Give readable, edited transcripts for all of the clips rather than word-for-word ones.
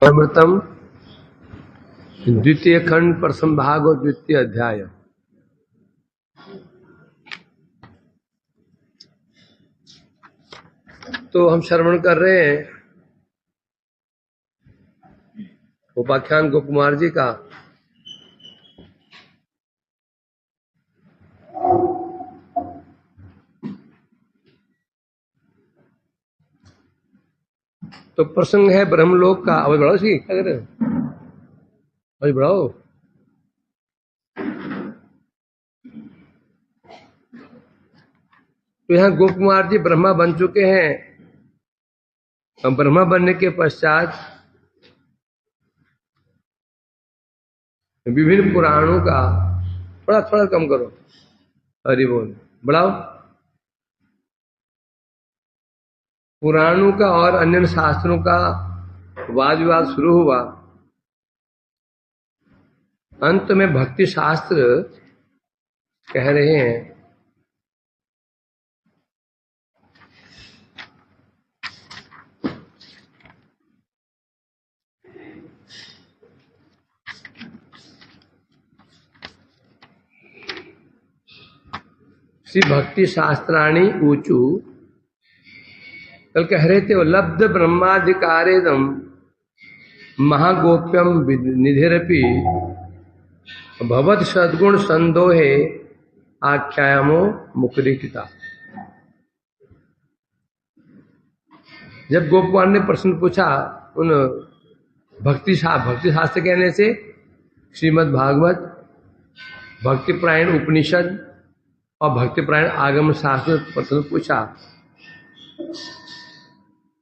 अमृतम द्वितीय खंड प्रसंभाग और द्वितीय अध्याय। तो हम श्रवण कर रहे हैं उपाख्यान गोपकुमार जी का। तो प्रसंग है ब्रह्मलोक का। अभी बढ़ाओ, सी क्या कर रहे हो? अभी बढ़ाओ। तो यहाँ गोपकुमार जी ब्रह्मा बन चुके हैं। हम ब्रह्मा बनने के पश्चात विभिन्न पुराणों का थोड़ा थोड़ा कम करो, हरि बोल बढ़ाओ। पुराणों का और अन्य शास्त्रों का वाद विवाद शुरू हुआ। अंत में भक्ति शास्त्र कह रहे हैं श्री भक्ति शास्त्राणी ऊंचू। कल कह रहे थे वो लब्ध ब्रह्माधिकारेदम महागोप्यम निधिरपि भवत सद्गुण संदोहे आख्यामो मुक्तिता। जब गोपवान ने प्रश्न पूछा उन भक्ति शास्त्र कहने से श्रीमद् भागवत, भक्ति प्रायण उपनिषद और भक्ति प्रायण आगम शास्त्र प्रश्न पूछा,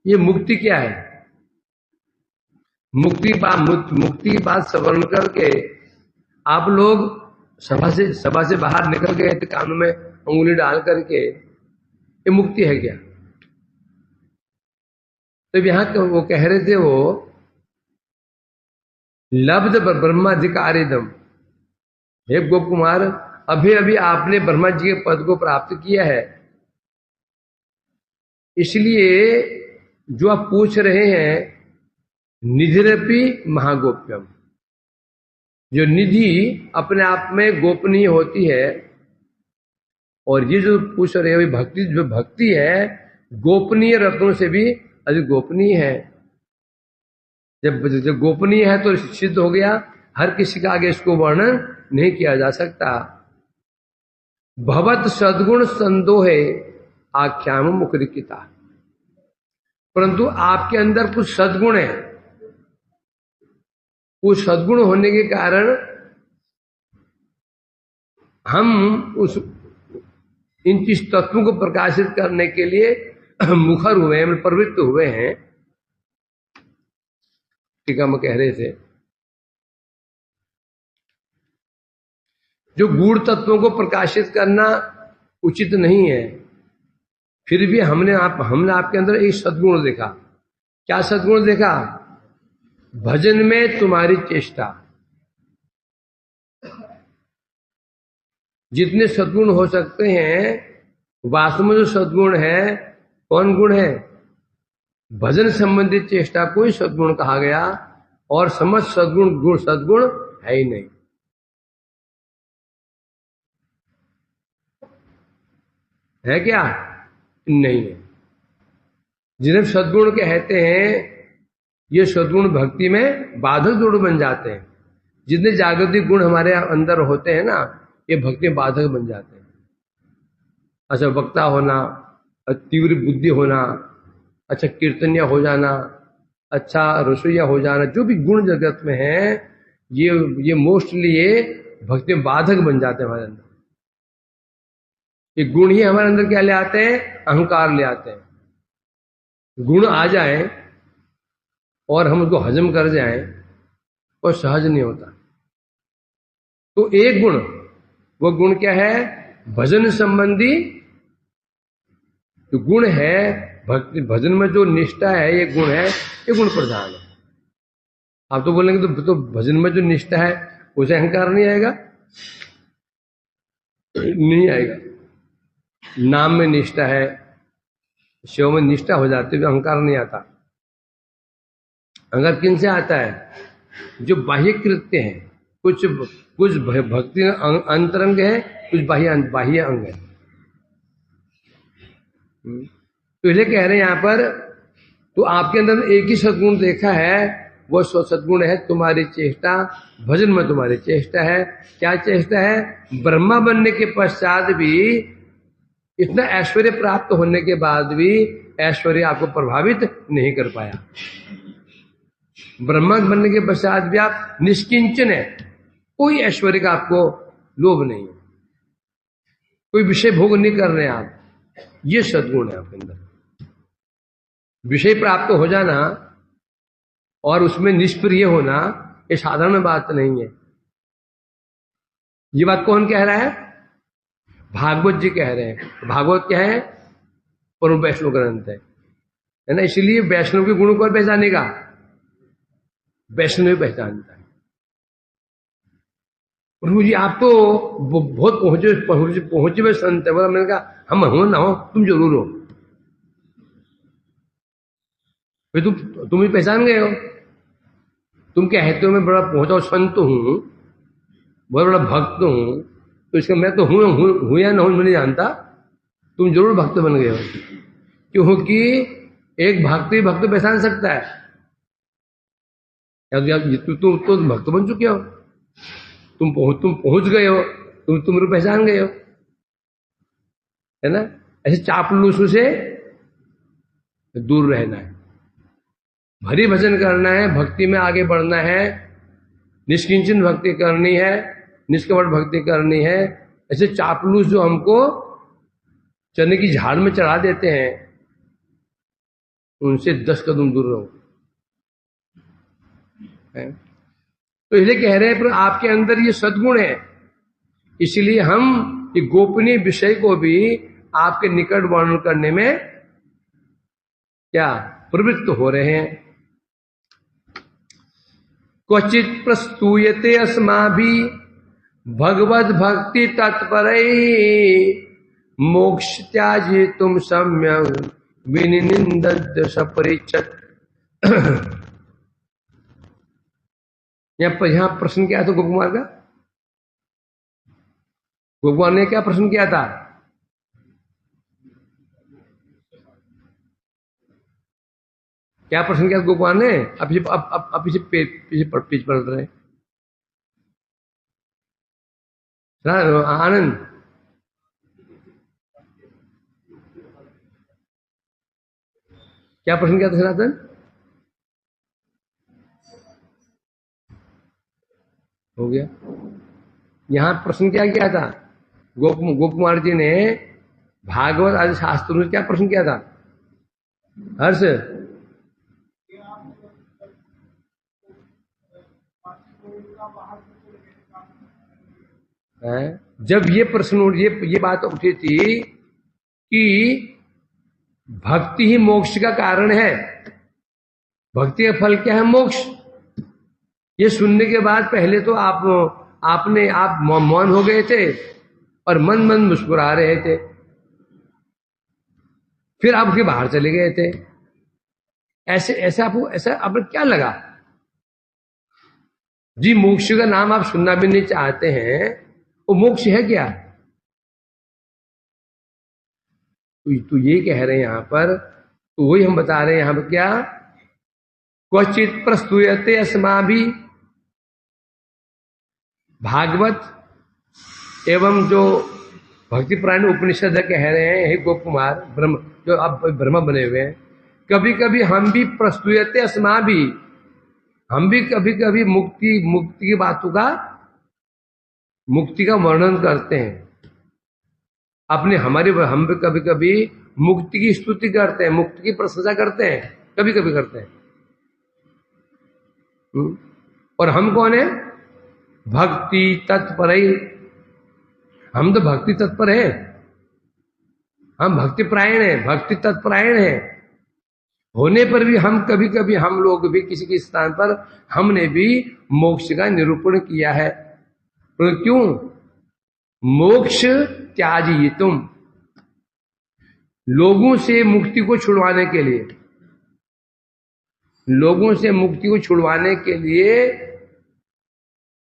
ये मुक्ति क्या है? मुक्ति की बात श्रवण करके आप लोग सभा से बाहर निकल गए थे, कानों में उंगली डाल करके, ये मुक्ति है क्या? तो यहाँ वो कह रहे थे वो लब्ध ब्रह्माधिकारिदम। हे गोप कुमार, अभी अभी आपने ब्रह्मा जी के पद को प्राप्त किया है, इसलिए जो आप पूछ रहे हैं निधिरपि महागोप्यम, जो निधि अपने आप में गोपनीय होती है, और ये जो पूछ रहे हैं भक्ति, जो भक्ति है गोपनीय रत्नों से भी अधिक गोपनीय है। जब गोपनीय है तो सिद्ध हो गया, हर किसी का आगे इसको वर्णन नहीं किया जा सकता। भवत सद्गुण संदोहे आख्याम मुक्तिता। परंतु आपके अंदर कुछ सद्गुण है, उस सद्गुण होने के कारण हम उस इन चीज तत्वों को प्रकाशित करने के लिए मुखर हुए हैं, प्रवृत्त हुए हैं। ठीक है, हम कह रहे थे जो गूढ़ तत्वों को प्रकाशित करना उचित नहीं है, फिर भी हमने आपके अंदर एक सद्गुण देखा। क्या सद्गुण देखा? भजन में तुम्हारी चेष्टा। जितने सद्गुण हो सकते हैं, वास्तव में जो सद्गुण है, कौन गुण है? भजन संबंधित चेष्टा को ही सद्गुण कहा गया, और समस्त सद्गुण सद्गुण है ही नहीं। है क्या? नहीं है। जिन्हें सद्गुण कहते हैं, ये सद्गुण भक्ति में बाधक गुण बन जाते हैं। जितने जागृतिक गुण हमारे अंदर होते हैं ना, ये भक्ति में बाधक बन जाते हैं। अच्छा वक्ता होना, तीव्र बुद्धि होना, अच्छा कीर्तनिया हो जाना, अच्छा रसोईया हो जाना, जो भी गुण जगत में है, ये मोस्टली ये भक्ति में बाधक बन जाते हैं हमारे अंदर। ये गुण ही हमारे अंदर क्या ले आते हैं? अहंकार ले आते हैं। गुण आ जाए और हम उसको हजम कर जाएं, और सहज नहीं होता। तो एक गुण, वो गुण क्या है? भजन संबंधी जो गुण है, भक्ति भजन में जो निष्ठा है, ये गुण है, ये गुण प्रधान है। आप तो बोलेंगे तो भजन में जो निष्ठा है उसे अहंकार नहीं आएगा? नहीं आएगा। नाम में निष्ठा है, शिव में निष्ठा हो जाती है, अहंकार नहीं आता। अहंकार किन से आता है? जो बाह्य कृत्य हैं, कुछ कुछ भक्ति अंतरंग है, कुछ बाह्य अंग है। तो इसलिए कह रहे हैं यहां पर, तो आपके अंदर एक ही सद्गुण देखा है, वो सद्गुण है तुम्हारी चेष्टा, भजन में तुम्हारी चेष्टा है। क्या चेष्टा है? ब्रह्मा बनने के पश्चात भी, इतना ऐश्वर्य प्राप्त होने के बाद भी ऐश्वर्य आपको प्रभावित नहीं कर पाया। ब्रह्मा बनने के पश्चात भी आप निष्किंचन है, कोई ऐश्वर्य का आपको लोभ नहीं है, कोई विषय भोग नहीं कर रहे हैं आप। ये सद्गुण है आपके अंदर। विषय प्राप्त हो जाना और उसमें निष्प्रिय होना ये साधारण बात नहीं है। ये बात कौन कह रहा है? भागवत जी कह रहे हैं। भागवत क्या है? परम वैष्णव ग्रंथ है ना। इसलिए वैष्णव के गुणों को पहचानेगा, वैष्णव पहचानता है। प्रभु जी आप तो बहुत पहुंचे हुए संत है। बोला, मैंने कहा हम हो ना हो, तुम जरूर हो। फिर तुम ही पहचान गए हो। तुम कहते हो मैं बड़ा पहुंचा संत हूं, बहुत बड़ा भक्त हूं, तो इसका मैं तो हूं या ना हूं मैं नहीं जानता, तुम जरूर भक्त बन गए हो। क्योंकि एक भक्त पहचान सकता है। तुम तो भक्त बन चुके हो, तुम पहुंच गए हो, तुम पहचान गए हो, है ना। ऐसे चापलूसों से दूर रहना है, भरी भजन करना है, भक्ति में आगे बढ़ना है, निष्किंचन भक्ति करनी है, निष्कपट भक्ति करनी है। ऐसे चापलूस जो हमको चने की झाड़ में चढ़ा देते हैं, उनसे 10 कदम दूर रहो। तो इसलिए कह रहे हैं पर आपके अंदर ये सद्गुण है, इसलिए हम ये गोपनीय विषय को भी आपके निकट वर्णन करने में क्या प्रवृत्त हो रहे हैं। क्वचित प्रस्तूयते अस्माभि भगवद भक्ति तत्पर मोक्ष त्याजी तुम सम्यक विनिंदत सपरिचत। यहाँ प्रश्न क्या था गोकुमार का? गोकुमार ने क्या प्रश्न किया था? क्या प्रश्न किया गोकुमार ने? अब पीछे पलट रहे आनंद। क्या प्रश्न किया था सनातन? हो गया। यहां प्रश्न क्या किया था? गोकुमार जी ने भागवत आदि शास्त्रों में क्या प्रश्न किया था? हर्ष, जब ये प्रश्न ये बात उठी थी कि भक्ति ही मोक्ष का कारण है, भक्ति का फल क्या है? मोक्ष। ये सुनने के बाद पहले तो आप मौन हो गए थे और मन मुस्कुरा रहे थे, फिर आप के बाहर चले गए थे। ऐसे आपको क्या लगा जी? मोक्ष का नाम आप सुनना भी नहीं चाहते हैं, वो मोक्ष है क्या? तो ये कह रहे हैं यहां पर, तो वही हम बता रहे हैं यहां पर क्या? क्वचित प्रस्तुयते अस्माभि, भागवत एवं जो भक्ति पुराण उपनिषद कह रहे हैं, हे गोकुमार ब्रह्म जो अब ब्रह्म बने हुए हैं, कभी कभी हम भी प्रस्तुयते अस्माभि, हम भी कभी कभी मुक्ति की बातों का, मुक्ति का वर्णन करते हैं हम भी कभी कभी मुक्ति की स्तुति करते हैं, मुक्ति की प्रशंसा करते हैं, कभी कभी करते हैं। और हम कौन है? भक्ति तत्पर। हम तो भक्ति तत्पर हैं, हम भक्ति परायण हैं, भक्ति तत्परायण हैं। होने पर भी हम कभी कभी, हम लोग भी किसी के स्थान पर हमने भी मोक्ष का निरूपण किया है। तो क्यों? मोक्ष त्याजी तुम, लोगों से मुक्ति को छुड़वाने के लिए। लोगों से मुक्ति को छुड़वाने के लिए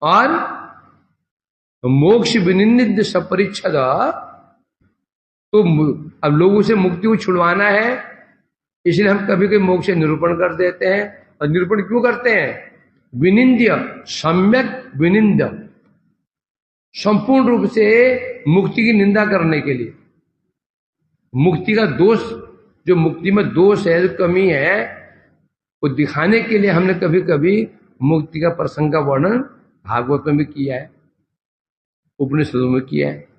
और मोक्ष विनिंदित सपरिच्छद, तो अब लोगों से मुक्ति को छुड़वाना है, इसलिए हम कभी कभी मोक्ष निरूपण कर देते हैं। और निरूपण क्यों करते हैं? विनिंद्य, सम्यक विनिंद्य, संपूर्ण रूप से मुक्ति की निंदा करने के लिए, मुक्ति का दोष, जो मुक्ति में दोष है, जो कमी है, वो दिखाने के लिए हमने कभी कभी मुक्ति का प्रसंग का वर्णन भागवत में भी किया है, उपनिषदों में किया है।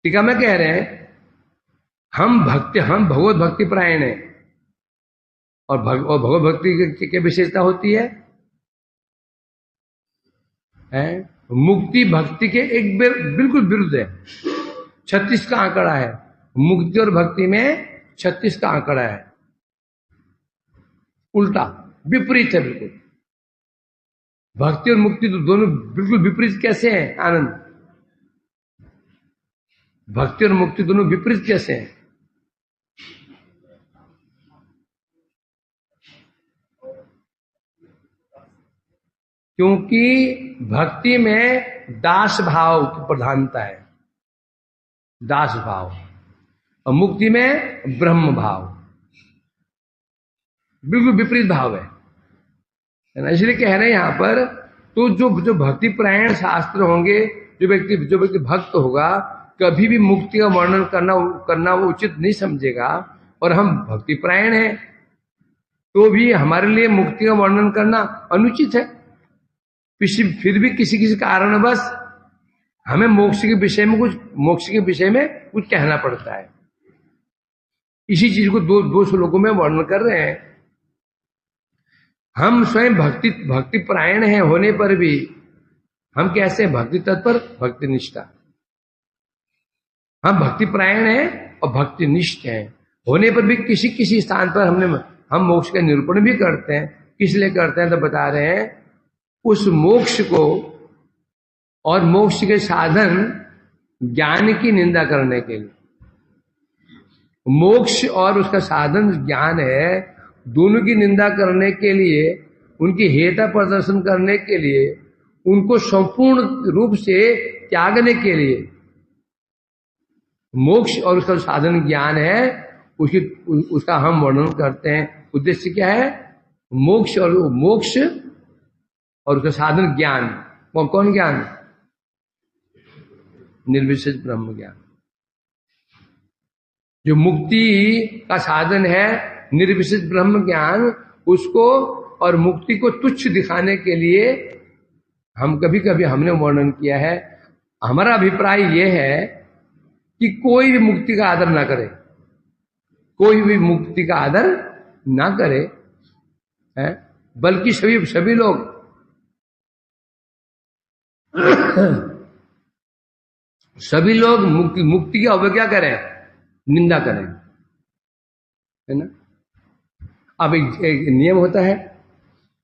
टीका में कह रहे हैं हम भगवत भक्ति परायण है। और भगवत भक्ति की क्या विशेषता होती है? मुक्ति भक्ति के एक बिल्कुल विरुद्ध है। 36 का आंकड़ा है, मुक्ति और भक्ति में 36 का आंकड़ा है, उल्टा विपरीत है बिल्कुल। भक्ति और मुक्ति तो दोनों बिल्कुल विपरीत कैसे हैं? आनंद, भक्ति और मुक्ति दोनों विपरीत कैसे हैं? क्योंकि भक्ति में दास भाव की प्रधानता है, दास भाव, और मुक्ति में ब्रह्म भाव, बिल्कुल विपरीत भाव है ना। इसलिए कह रहे हैं यहां पर, तो जो भक्ति परायण शास्त्र होंगे, जो व्यक्ति भक्त होगा, कभी भी मुक्ति का वर्णन करना वो उचित नहीं समझेगा। और हम भक्ति परायण हैं तो भी हमारे लिए मुक्ति का वर्णन करना अनुचित है। फिर भी किसी कारणवश हमें मोक्ष के विषय में कुछ कहना पड़ता है। इसी चीज को दो श्लोकों में वर्णन कर रहे हैं। हम स्वयं भक्ति परायण हैं होने पर भी हम कैसे भक्ति तत्पर, भक्ति निष्ठा, हम भक्ति परायण हैं और भक्ति निष्ठ हैं होने पर भी किसी स्थान पर हम मोक्ष का निरूपण भी करते हैं। किस लिए करते हैं? तो बता रहे हैं, उस मोक्ष को और मोक्ष के साधन ज्ञान की निंदा करने के लिए। मोक्ष और उसका साधन ज्ञान है, दोनों की निंदा करने के लिए, उनकी हेयता प्रदर्शन करने के लिए, उनको संपूर्ण रूप से त्यागने के लिए मोक्ष और उसका साधन ज्ञान है, उसका हम वर्णन करते हैं। उद्देश्य क्या है? मोक्ष और उसका साधन ज्ञान। कौन ज्ञान? निर्विशेष ब्रह्म ज्ञान। जो मुक्ति का साधन है निर्विशेष ब्रह्म ज्ञान, उसको और मुक्ति को तुच्छ दिखाने के लिए हम कभी हमने वर्णन किया है। हमारा अभिप्राय यह है कि कोई भी मुक्ति का आदर ना करे, कोई भी मुक्ति का आदर ना करे, है? बल्कि सभी लोग मुक्ति की अवज्ञा करें, निंदा करें, है ना। अब एक नियम होता है,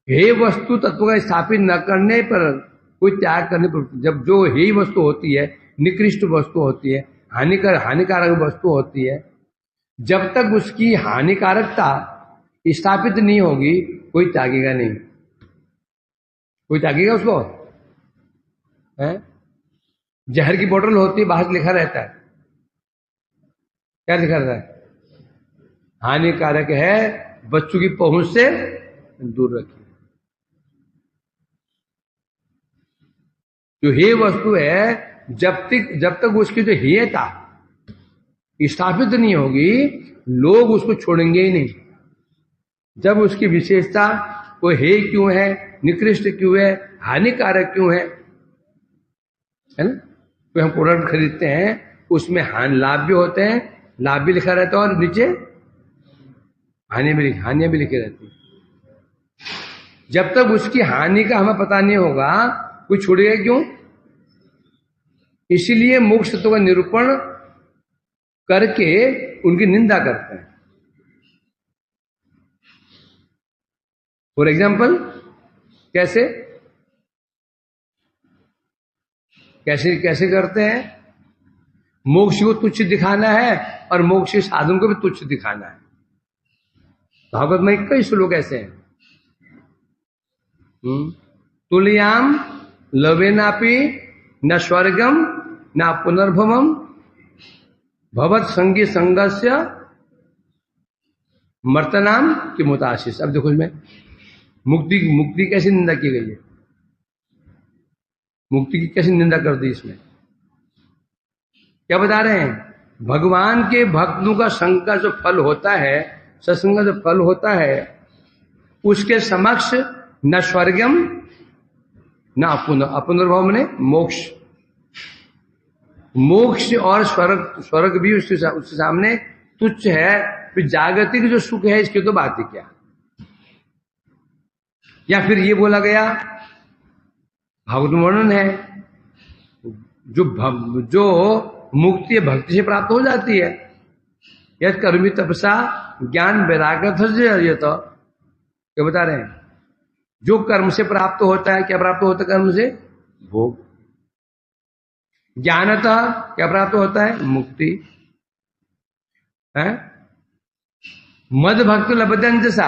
हे वस्तु तत्व का स्थापित न करने पर, कोई त्याग करने पर, जब जो हे वस्तु होती है, निकृष्ट वस्तु होती है, हानिकारक वस्तु होती है, जब तक उसकी हानिकारकता स्थापित नहीं होगी, कोई त्यागेगा नहीं। कोई त्यागेगा उसको? है? जहर की बोतल होती है, बाहर लिखा रहता है, क्या लिखा रहता है? हानिकारक है, बच्चों की पहुंच से दूर रखिए। जो हे वस्तु है, जब तक उसकी जो हेयता स्थापित नहीं होगी, लोग उसको छोड़ेंगे ही नहीं। जब उसकी विशेषता वो हे क्यों है, निकृष्ट क्यों है, हानिकारक क्यों है ना। तो हम प्रोडक्ट खरीदते हैं, उसमें लाभ भी होते हैं, लाभ भी लिखा रहता है, और नीचे हानियां भी लिखी रहती है। जब तक उसकी हानि का हमें पता नहीं होगा, कोई छोड़ेगा क्यों? इसीलिए मोक्ष तत्व का निरूपण करके उनकी निंदा करते हैं। फॉर एग्जाम्पल, कैसे करते हैं? मोक्ष को तुच्छ दिखाना है और मोक्ष के साधन को भी तुच्छ दिखाना है। भागवत में कई श्लोक ऐसे हैं। तुलयाम लवेनापि न स्वर्गम न पुनर्भवम भवत संगी संगस्य मर्तनाम की मुताशिष। अब देखो इसमें मुक्ति कैसी निंदा की गई है, मुक्ति की कैसी निंदा कर दी इसमें। क्या बता रहे हैं, भगवान के भक्तों का संग का जो फल होता है, सत्संग का जो फल होता है, उसके समक्ष न स्वर्गम न अपुनर्भव ने मोक्ष, मोक्ष और स्वर्ग भी उसके सामने तुच्छ है। फिर जागतिक जो सुख है इसकी तो बात ही क्या। या फिर ये बोला गया, भागवत वर्णन है, जो मुक्ति भक्ति से प्राप्त हो जाती है, यह कर्मी तपसा ज्ञान वैराग्य तो क्या बता रहे हैं, जो कर्म से प्राप्त होता है, क्या प्राप्त होता है कर्म से, भोग। ज्ञानतः क्या प्राप्त होता है, मुक्ति है। मद भक्त लभदंत सा,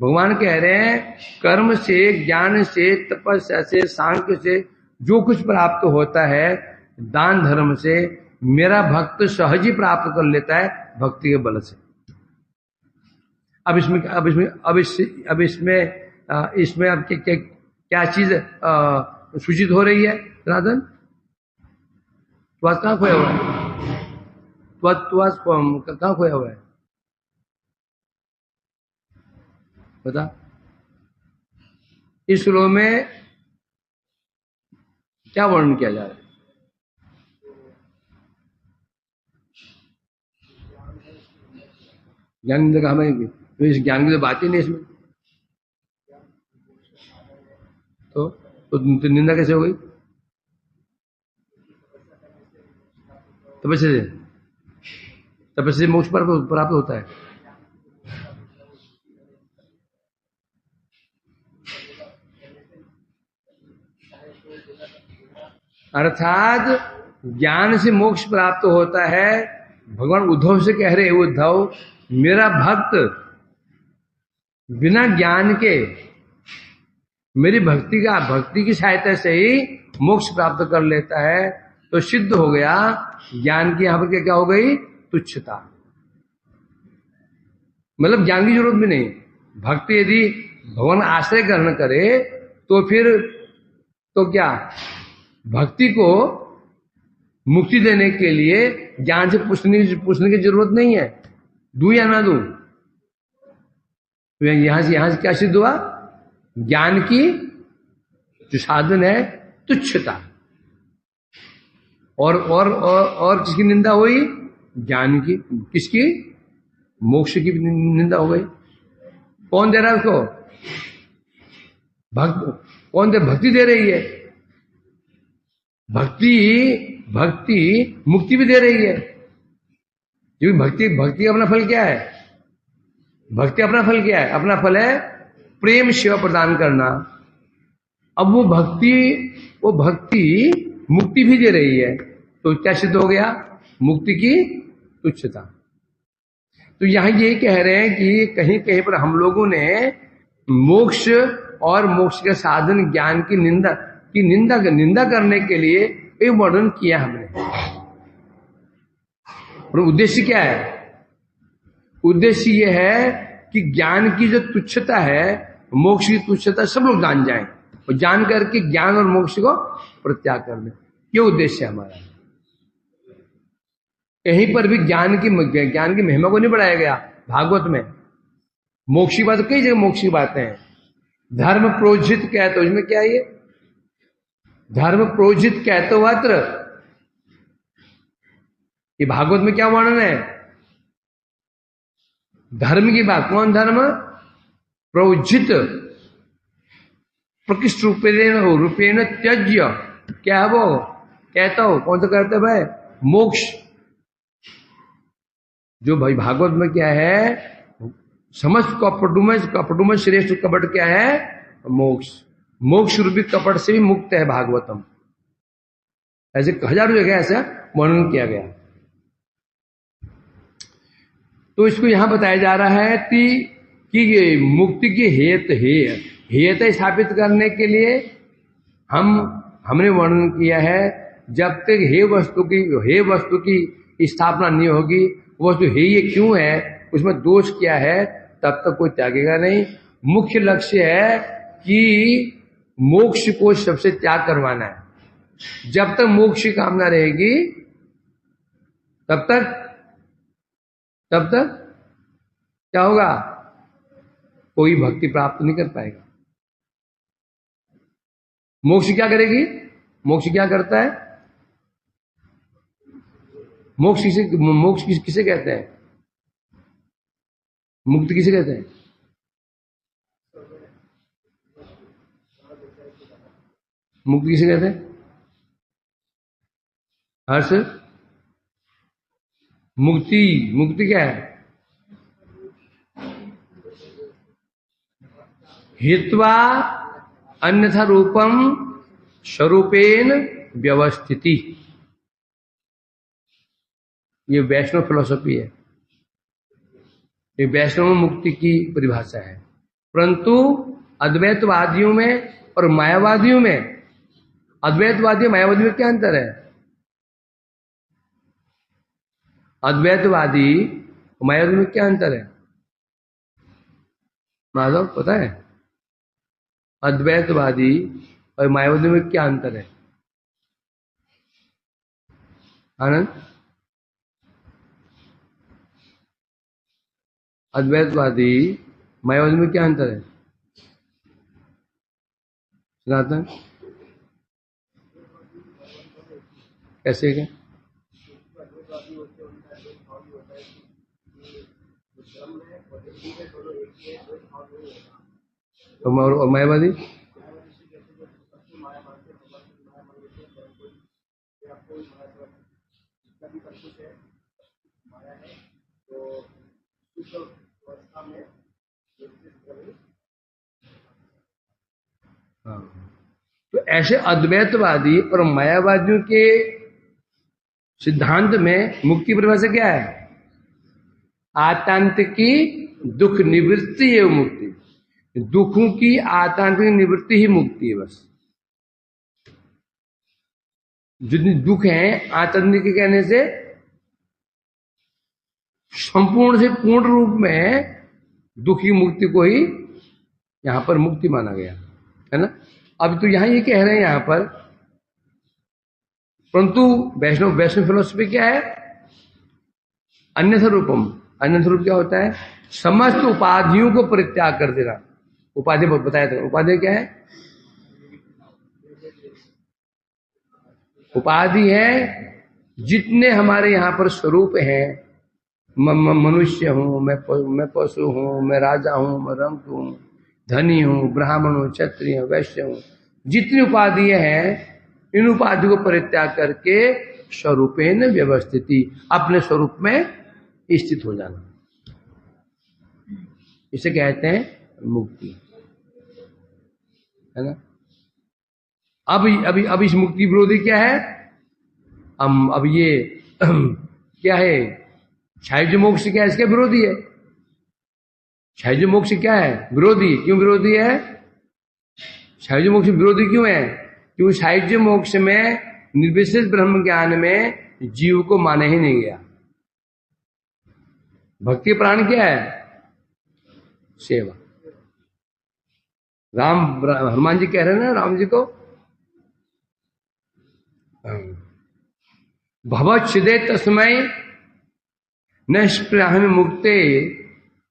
भगवान कह रहे हैं कर्म से, ज्ञान से, तपस्या से, सांख्य से जो कुछ प्राप्त होता है, दान धर्म से मेरा भक्त सहज ही प्राप्त कर लेता है भक्ति के बल से। अब इसमें अब क्या चीज सूचित हो रही है राधन? तो आज कहाँ खोया हुआ है, तो आज कहाँ खोया हुआ है बता। इस श्लोक में क्या वर्णन किया जा रहा है? ज्ञान निंदा का हमें तो इस ज्ञान की तो बात ही नहीं इसमें, तो निंदा कैसे हो गई? तपस्या से मोक्ष प्राप्त होता है। अर्थात ज्ञान से मोक्ष प्राप्त होता है। भगवान उद्धव से कह रहे, उद्धव मेरा भक्त बिना ज्ञान के मेरी भक्ति की सहायता से ही मोक्ष प्राप्त कर लेता है। तो सिद्ध हो गया ज्ञान की यहां पर क्या हो गई, तुच्छता। मतलब ज्ञान की जरूरत भी नहीं। भक्ति यदि भगवान आश्रय ग्रहण करे तो फिर तो क्या, भक्ति को मुक्ति देने के लिए ज्ञान से पूछने की जरूरत नहीं है, दूं या ना दूं। तो यहां से क्या सिद्ध हुआ, ज्ञान की जो साधन है तुच्छता। और किसकी निंदा हुई, ज्ञान की। किसकी, मोक्ष की निंदा हो गई। कौन दे रहा है उसको, कौन दे, भक्ति दे रही है। भक्ति मुक्ति भी दे रही है। क्योंकि भक्ति अपना फल क्या है, भक्ति अपना फल क्या है, अपना फल है प्रेम सेवा प्रदान करना। अब वो भक्ति मुक्ति भी दे रही है, तो क्या सिद्ध हो गया, मुक्ति की तुच्छता। तो यहां ये कह रहे हैं कि कहीं कहीं पर हम लोगों ने मोक्ष और मोक्ष के साधन ज्ञान की निंदा करने के लिए एक वर्णन किया हमने। और उद्देश्य क्या है, उद्देश्य यह है कि ज्ञान की जो तुच्छता है, मोक्ष की तुच्छता सब लोग जान जाएं और जान करके ज्ञान और मोक्ष को प्रत्याग कर दें। ये उद्देश्य है हमारा। कहीं पर भी ज्ञान की महिमा को नहीं बढ़ाया गया भागवत में। मोक्ष की बात, कई जगह मोक्ष की बातें हैं। धर्म प्रोजित कहते, इसमें क्या है, ये धर्म प्रोजित कहते अत्र, ये भागवत में क्या वर्णन है, धर्म की बात। कौन धर्म, प्रोजित, प्रकृष्ट रूपेण त्यज्य, क्या है वो, कहता हो, कौन सा कहते हैं भाई, मोक्ष। जो भाई भागवत में क्या है, समस्त कपटुम श्रेष्ठ कपट क्या है, मोक्ष। मोक्ष रूपी कपट से भी मुक्त है भागवतम, ऐसे हजारों जगह ऐसा वर्णन किया गया। तो इसको यहां बताया जा रहा है कि ये मुक्ति की हेयता स्थापित करने के लिए हमने वर्णन किया है, जब तक हे वस्तु की स्थापना नहीं होगी, वस्तु हे ये क्यों है, उसमें दोष क्या है, तब तक कोई त्यागेगा नहीं। मुख्य लक्ष्य है कि मोक्ष को सबसे त्याग करवाना है। जब तक मोक्ष की कामना रहेगी तब तक क्या होगा, कोई भक्ति प्राप्त नहीं कर पाएगा। मोक्ष क्या करेगी, मोक्ष क्या करता है, मोक्ष किसे कहते हैं, मुक्ति किसे कहते हैं? मुक्ति किसे कहते हैं? हर्ष, मुक्ति क्या है? हित्वा अन्यथा रूपम स्वरूपेण व्यवस्थिति। ये वैष्णव फिलॉसफी है, ये वैष्णव मुक्ति की परिभाषा है। परंतु अद्वैतवादियों में और मायावादियों में, अद्वैतवादी मायावादी में क्या अंतर है? अद्वैतवादी मायावादी में क्या अंतर है माधव, पता है? अद्वैतवादी और मायावादी में क्या अंतर है आनंद? अद्वैतवादी मायावादी में क्या अंतर है सनातन? कैसे क्या? और मायावादी? हाँ, तो ऐसे अद्वैतवादी और मायावादियों के सिद्धांत में मुक्ति परिभाषा क्या है? आत्मांतिकी दुख निवृत्ति है मुक्ति। दुखों की आत्मांतिक निवृत्ति ही मुक्ति है बस। जितने दुख हैं आत्मांतिक के कहने से संपूर्ण से पूर्ण रूप में दुख की मुक्ति को ही यहां पर मुक्ति माना गया है ना। अब तो यहां ये कह रहे हैं यहां पर, परंतु वैष्णव फिलोसफी क्या है? अन्यथा रूपम। अन्यथा रूप क्या होता है? समस्त उपाधियों को परित्याग कर देना। उपाधि बताया था, उपाधि क्या है? उपाधि है जितने हमारे यहां पर स्वरूप हैं, मनुष्य हूं मैं पशु हूं, मैं राजा हूं, मैं रंक हूं, धनी हूं, ब्राह्मण हूं, क्षत्रिय हूं, वैश्य हूं, जितनी उपाधियां हैं इन उपाधि को परित्याग करके स्वरूपेण व्यवस्थिति, अपने स्वरूप में स्थित हो जाना, इसे कहते हैं मुक्ति, है ना। अब इस मुक्ति विरोधी क्या है? अब ये क्या है? क्षायज मोक्ष क्या है? इसके विरोधी है। क्षायज मोक्ष क्या है? विरोधी। क्यों विरोधी है? क्षायज मोक्ष विरोधी क्यों है? क्योंकि क्षायज मोक्ष में निर्विशेष ब्रह्म ज्ञान में जीव को माना ही नहीं गया। भक्ति प्राण क्या है? सेवा। हनुमान जी कह रहे हैं ना राम जी को, भवच्छिदे तस्मै नष्प्रहम मुक्ते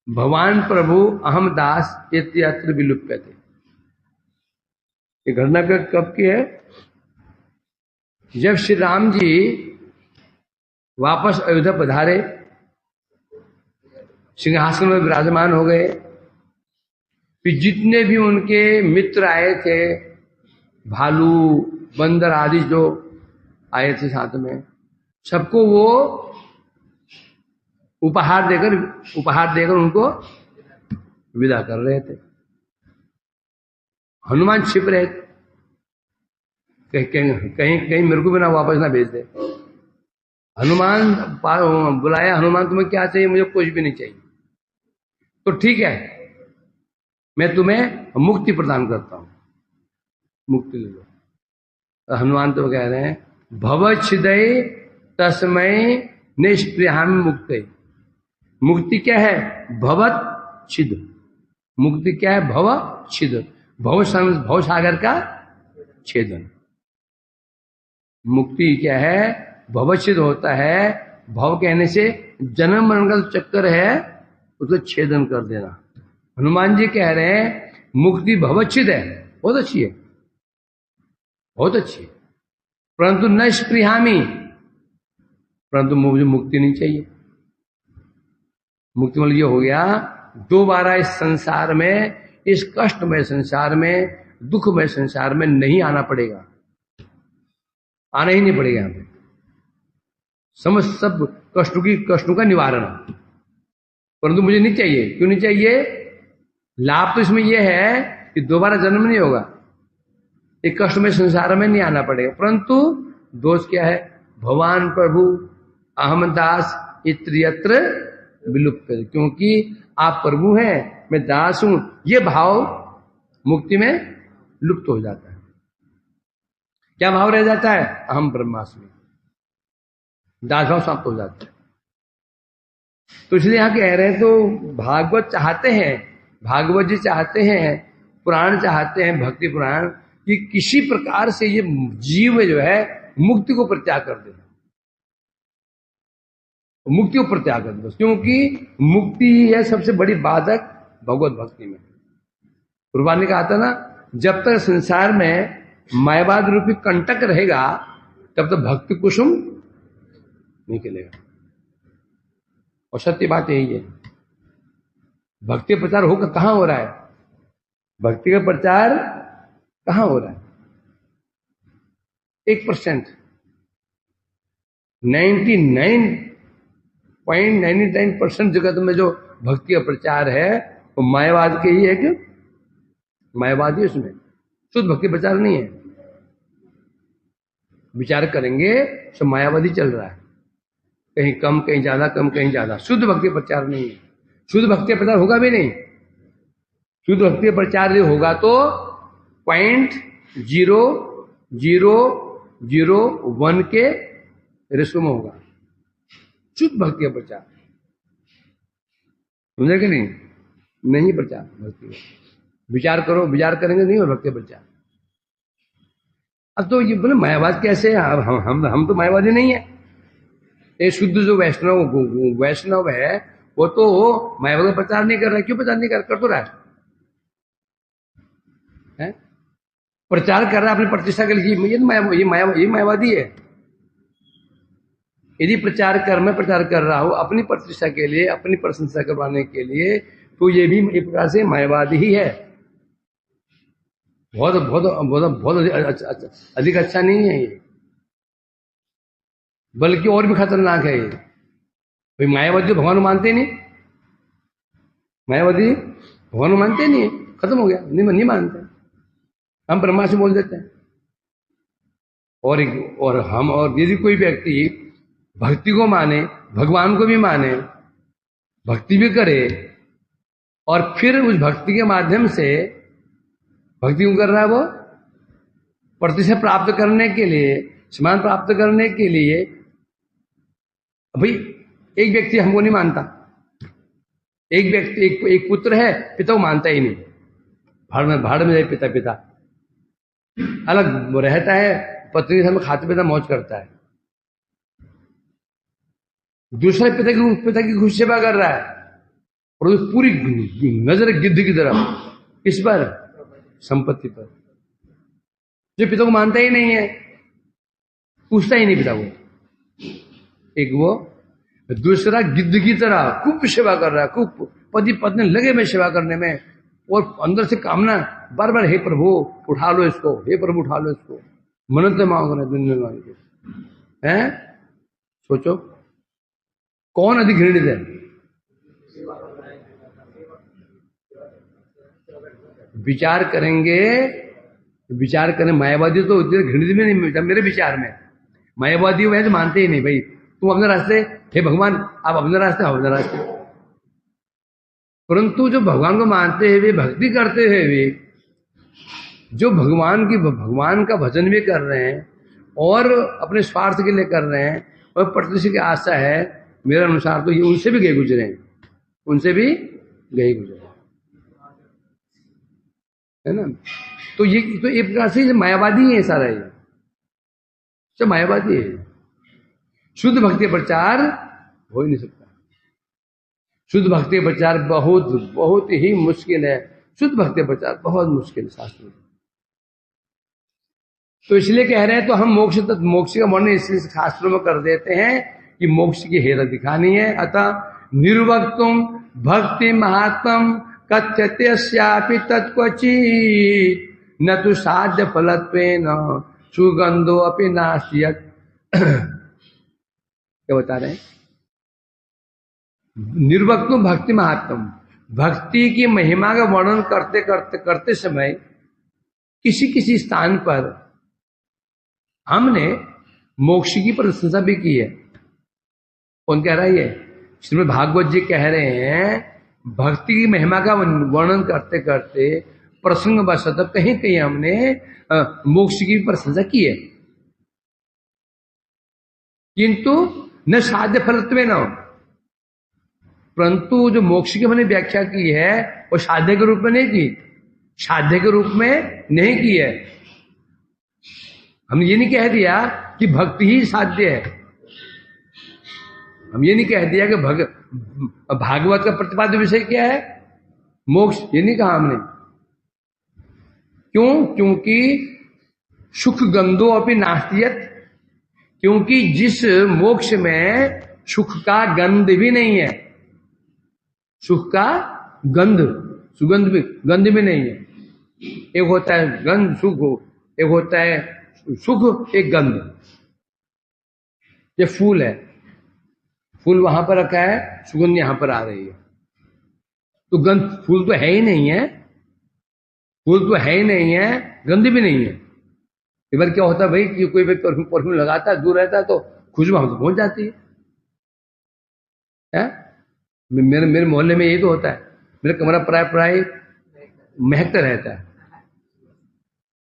भगवान प्रभु अहम दास इत्यत्र विलुप्यते। ये घटना कब की है? जब श्री राम जी वापस अयोध्या पधारे, सिंहासन में विराजमान हो गए, फिर जितने भी उनके मित्र आए थे, भालू बंदर आदि जो आए थे साथ में, सबको वो उपहार देकर उनको विदा कर रहे थे। हनुमान छिप रहे थे। कहीं कहीं मेरे को भी ना वापस ना भेज दे। हनुमान बुलाया, हनुमान तुम्हें क्या चाहिए? मुझे कुछ भी नहीं चाहिए। तो ठीक है, मैं तुम्हें मुक्ति प्रदान करता हूं, मुक्ति ले लो। तो हनुमान तो कह रहे हैं भवच्छिदय तस्मय निष्प्रियामि मुक्ति। मुक्ति क्या है? भवत छिद। मुक्ति क्या है? भव छिद, भव सागर का छेदन। मुक्ति क्या है? भवच्छिद होता है। भव कहने से जन्म मरण का चक्कर है, उसको छेदन कर देना। हनुमान जी कह रहे हैं मुक्ति भवच्छिद है, बहुत अच्छी है, बहुत अच्छी है, परंतु न स्पृहामि, परंतु मुझे मुक्ति नहीं चाहिए। मुक्ति मतलब ये हो गया दोबारा इस संसार में, इस कष्टमय संसार में, दुखमय संसार में नहीं आना पड़ेगा, आना ही नहीं पड़ेगा। यहां पे समस्त सब कष्टों का निवारण, परंतु मुझे नहीं चाहिए। क्यों नहीं चाहिए? लाभ तो इसमें यह है कि दोबारा जन्म नहीं होगा, एक कष्टमय संसार में नहीं आना पड़ेगा। परंतु दोष क्या है? भगवान प्रभु अहम दास इत्र यत्र विलुप्त। क्योंकि आप प्रभु हैं, मैं दास हूं, ये भाव मुक्ति में लुप्त हो जाता है। क्या भाव रह जाता है? अहम ब्रह्मास्मि, दास भाव समाप्त हो जाता है। तो इसलिए यहां कह रहे हैं, तो भागवत चाहते हैं, भागवत जी चाहते हैं, पुराण चाहते हैं, भक्ति पुराण, कि किसी प्रकार से ये जीव जो है मुक्ति को परित्याग कर देना, मुक्ति को परित्याग कर दो। क्योंकि मुक्ति है सबसे बड़ी बाधक भगवत भक्ति में। कुर्बानी का आता ना, जब तक संसार में मायावाद रूपी कंटक रहेगा तब तक भक्ति कुसुम निकलेगा। और सत्य बात यही है, भक्ति प्रचार होकर कहां हो रहा है? भक्ति का प्रचार कहां हो रहा है? 1%, 99.99% जगत में जो भक्ति का प्रचार है वो मायावाद के ही है। कि मायावादी उसमें शुद्ध भक्ति प्रचार नहीं है। विचार करेंगे तो मायावादी चल रहा है, कहीं कम कहीं ज्यादा, कम कहीं ज्यादा। शुद्ध भक्ति प्रचार नहीं है, शुद्ध भक्ति प्रचार होगा भी नहीं। शुद्ध भक्ति प्रचार होगा तो 0.0001 के रेशो में होगा शुद्ध भक्ति का प्रचार। समझे कि नहीं? नहीं प्रचार भक्ति, विचार करो, विचार करेंगे नहीं और भक्ति प्रचार। अब तो ये बोले मायावाद कैसे? हम तो मायावादी नहीं है। ये शुद्ध जो वैष्णव है वो तो मायावाद का प्रचार नहीं कर रहा है। क्यों प्रचार नहीं कर तो रहा है? प्रचार कर रहा है अपनी प्रतिष्ठा के लिए। ये मायावादी है। यदि मैं प्रचार कर रहा हूं अपनी प्रतिष्ठा के लिए, अपनी प्रशंसा करवाने के लिए, तो ये भी एक प्रकार से मायावादी ही है। बहुत बहुत बहुत बहुत अधिक अच्छा नहीं है ये, बल्कि और भी खतरनाक है ये। भाई मायावादी भगवान मानते नहीं, मायावादी भगवान मानते नहीं है, खत्म हो गया, नहीं मानते, हम ब्रह्मा से बोल देते हैं। और हम, और यदि कोई व्यक्ति भक्ति को माने, भगवान को भी माने, भक्ति भी करे, और फिर उस भक्ति के माध्यम से भक्ति क्यों कर रहा है? वो प्रतिष्ठा प्राप्त करने के लिए, सम्मान प्राप्त करने के लिए। भाई एक व्यक्ति हमको नहीं मानता, एक व्यक्ति एक पुत्र है, पिता को मानता ही नहीं, भाड़ में जाए पिता अलग रहता है, पत्नी से खाते पीता मौज करता है। दूसरा पिता की खुश सेवा कर रहा है, और पूरी नजर गिद्ध की तरफ, किस पर? संपत्ति पर। जो पिता को मानता ही नहीं है, पूछता ही नहीं पिता को। एक वो, दूसरा गिद्ध की तरह खूब सेवा कर रहा है, खूब पति पत्नी लगे में सेवा करने में, और अंदर से कामना बार बार, हे प्रभु उठा लो इसको, हे प्रभु उठा लो इसको, मन्नत मांग रहे दुनिया हैं। सोचो कौन अधिक घृणित है? विचार करेंगे विचार करें, मायावादी तो घृणित में नहीं, मेरे विचार में मायावादी वैसे मानते ही नहीं भाई, तुम अपने रास्ते, हे भगवान आप अपने रास्ते, हम अपने रास्ते। परंतु जो भगवान को मानते हैं, वे भक्ति करते हैं, वे जो भगवान का भजन भी कर रहे हैं और अपने स्वार्थ के लिए कर रहे हैं और प्रतिष्ठा की आशा है, मेरे अनुसार तो ये उनसे भी गए गुजरे हैं, उनसे भी गए गुजरे, है ना। तो ये तो एक प्रकार से मायावादी है सारा, ये सब मायावादी है। शुद्ध भक्ति प्रचार हो ही नहीं सकता। शुद्ध भक्ति प्रचार बहुत बहुत ही मुश्किल है। शुद्ध भक्ति प्रचार बहुत मुश्किल है शास्त्र में। तो इसलिए कह रहे हैं, तो हम मोक्ष का वर्णन इसलिए शास्त्रों में कर देते हैं कि मोक्ष की हेरा दिखानी है। अतः निर्वक्तुम भक्ति महात्म कथ्यते तत्क्वचित् न तो साध्य फलत्वेन सुगंधो अपि नास्यत्। क्या बता रहे हैं? निर्वक्तुम भक्ति महात्म, भक्ति की महिमा का वर्णन करते समय किसी किसी स्थान पर हमने मोक्ष की प्रशंसा भी की है। कौन कह रहा है ये? श्रीमद् भागवत जी कह रहे हैं, भक्ति की महिमा का वर्णन करते करते प्रसंग वशत कहीं कहीं हमने मोक्ष की प्रशंसा की है, किंतु न साध्य फलत्व न, परंतु जो मोक्ष की हमने व्याख्या की है वो साध्य के रूप में नहीं की, साध्य के रूप में नहीं की है। हमने ये नहीं कह दिया कि भक्ति ही साध्य है, हम ये नहीं कह दिया कि भागवत का प्रतिपाद्य विषय क्या है, मोक्ष, ये नहीं कहा हमने। क्यों? क्योंकि सुख गंधो अपि नास्तियत, क्योंकि जिस मोक्ष में सुख का गंध भी नहीं है, सुख का गंध, सुगंध भी, गंध भी नहीं है। एक होता है गंध सुख, एक होता है सुख, एक गंध। ये फूल है, फूल वहां पर रखा है, सुगंध यहां पर आ रही है, तो गंध, फूल तो है ही नहीं है, फूल तो है ही नहीं है, गंध भी नहीं है। एक बार क्या होता है भाई कि कोई व्यक्ति परफ्यूम लगाता है, दूर रहता है तो खुशबू हमसे पहुंच जाती है? मेरे मोहल्ले में यही तो होता है, मेरा कमरा प्राय महकता रहता है,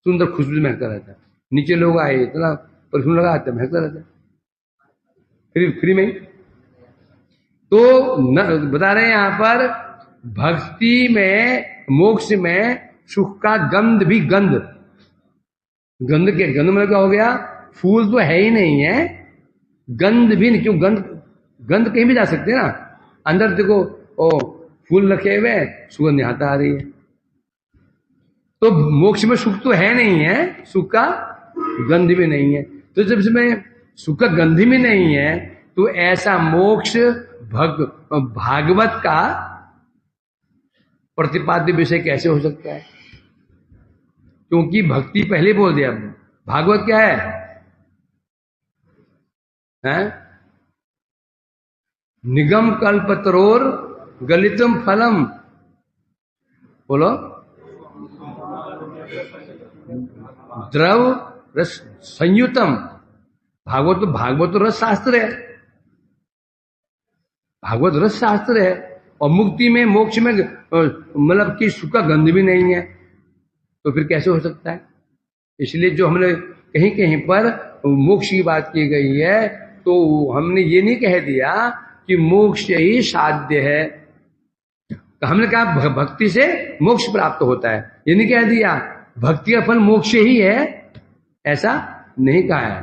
सुंदर खुशबू महकता रहता है। नीचे लोग आए, इतना परफ्यूम लगाते हैं, महकता रहता है फ्री में। तो बता रहे हैं यहां पर, भक्ति में, मोक्ष में सुख का गंध भी, गंध के गंध में क्या हो गया? फूल तो है ही नहीं है, गंध भी नहीं। क्यों? गंध कहीं भी जा सकते हैं ना, अंदर देखो ओ फूल रखे हुए, सुगंध यहां आ रही है। तो मोक्ष में सुख तो है नहीं है, सुख का गंध भी नहीं है। तो जब इसमें सुख का गंध भी नहीं है, तो ऐसा मोक्ष भागवत का प्रतिपाद्य विषय कैसे हो सकता है? क्योंकि भक्ति पहले बोल दिया हमने। भागवत क्या है? निगम कल्पतरोर गलितम फलम, बोलो, द्रव रस संयुतम। भागवत तो रस शास्त्र है, भागवत रस शास्त्र है। और मुक्ति में, मोक्ष में मतलब कि सुख का गंध भी नहीं है, तो फिर कैसे हो सकता है? इसलिए जो हमने कहीं कहीं पर मोक्ष की बात की गई है, तो हमने ये नहीं कह दिया कि मोक्ष ही साध्य है, तो हमने कहा भक्ति से मोक्ष प्राप्त होता है, ये नहीं कह दिया भक्ति का फल मोक्ष ही है, ऐसा नहीं कहा है।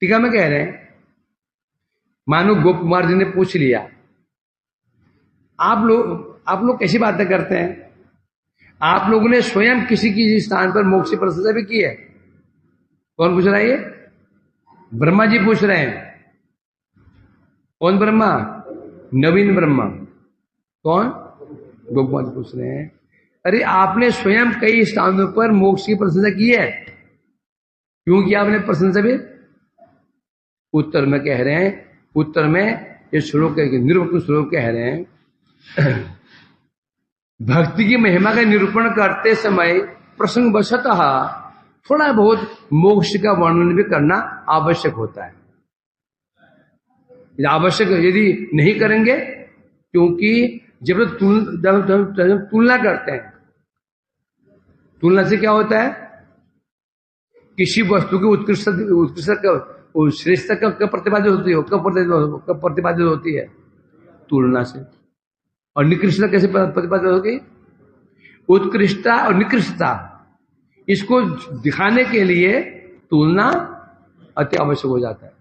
टीका में कह रहे हैं, मानो गोप कुमार जी ने पूछ लिया, आप लोग कैसी बातें करते हैं? आप लोगों ने स्वयं किसी स्थान पर मोक्ष की प्रशंसा भी की है। कौन पूछ रहा है? ये ब्रह्मा जी पूछ रहे हैं। कौन ब्रह्मा? नवीन ब्रह्मा। कौन? गोप कुमार जी पूछ रहे हैं, अरे आपने स्वयं कई स्थानों पर मोक्ष की प्रशंसा की है, क्यों किया आपने प्रशंसा भी? उत्तर में कह रहे हैं, उत्तर में ये श्लोक निर्वक्त श्लोक कह रहे हैं, भक्ति की महिमा का निरूपण करते समय प्रसंग वशतः थोड़ा बहुत मोक्ष का वर्णन भी करना आवश्यक होता है। आवश्यक यदि नहीं करेंगे, क्योंकि जब तुलना करते हैं, तुलना से क्या होता है, किसी वस्तु की उत्कृष्ट श्रेष्ठता कब प्रतिपादित होती है, कब प्रतिपादित होती है, तुलना से। और निकृष्टता कैसे प्रतिपादित होगी, उत्कृष्टता और निकृष्टता इसको दिखाने के लिए तुलना अति आवश्यक हो जाता है।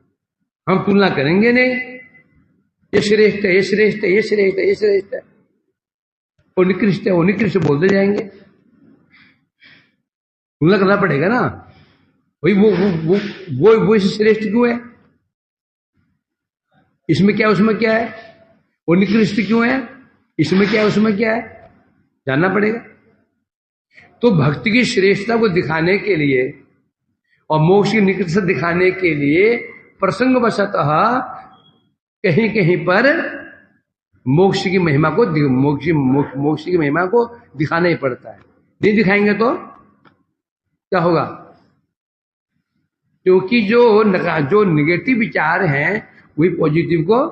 हम तुलना करेंगे नहीं, ये श्रेष्ठ है, ये श्रेष्ठ है, ये श्रेष्ठ है, ये श्रेष्ठ है, वो निकृष्ट है, वो निकृष्ट बोलते जाएंगे। तुलना करना पड़ेगा ना, भाई वो इसे श्रेष्ठ क्यों है, इसमें क्या उसमें क्या है, वो निकृष्ट क्यों है, इसमें क्या उसमें क्या है, जानना पड़ेगा। तो भक्ति की श्रेष्ठता को दिखाने के लिए और मोक्ष की निकृष्टता दिखाने के लिए प्रसंग वशतः कहीं कहीं पर मोक्ष की महिमा को मोक्ष की महिमा को दिखाना ही पड़ता है। नहीं दिखाएंगे तो क्या होगा, क्योंकि जो निगेटिव विचार हैं वही पॉजिटिव को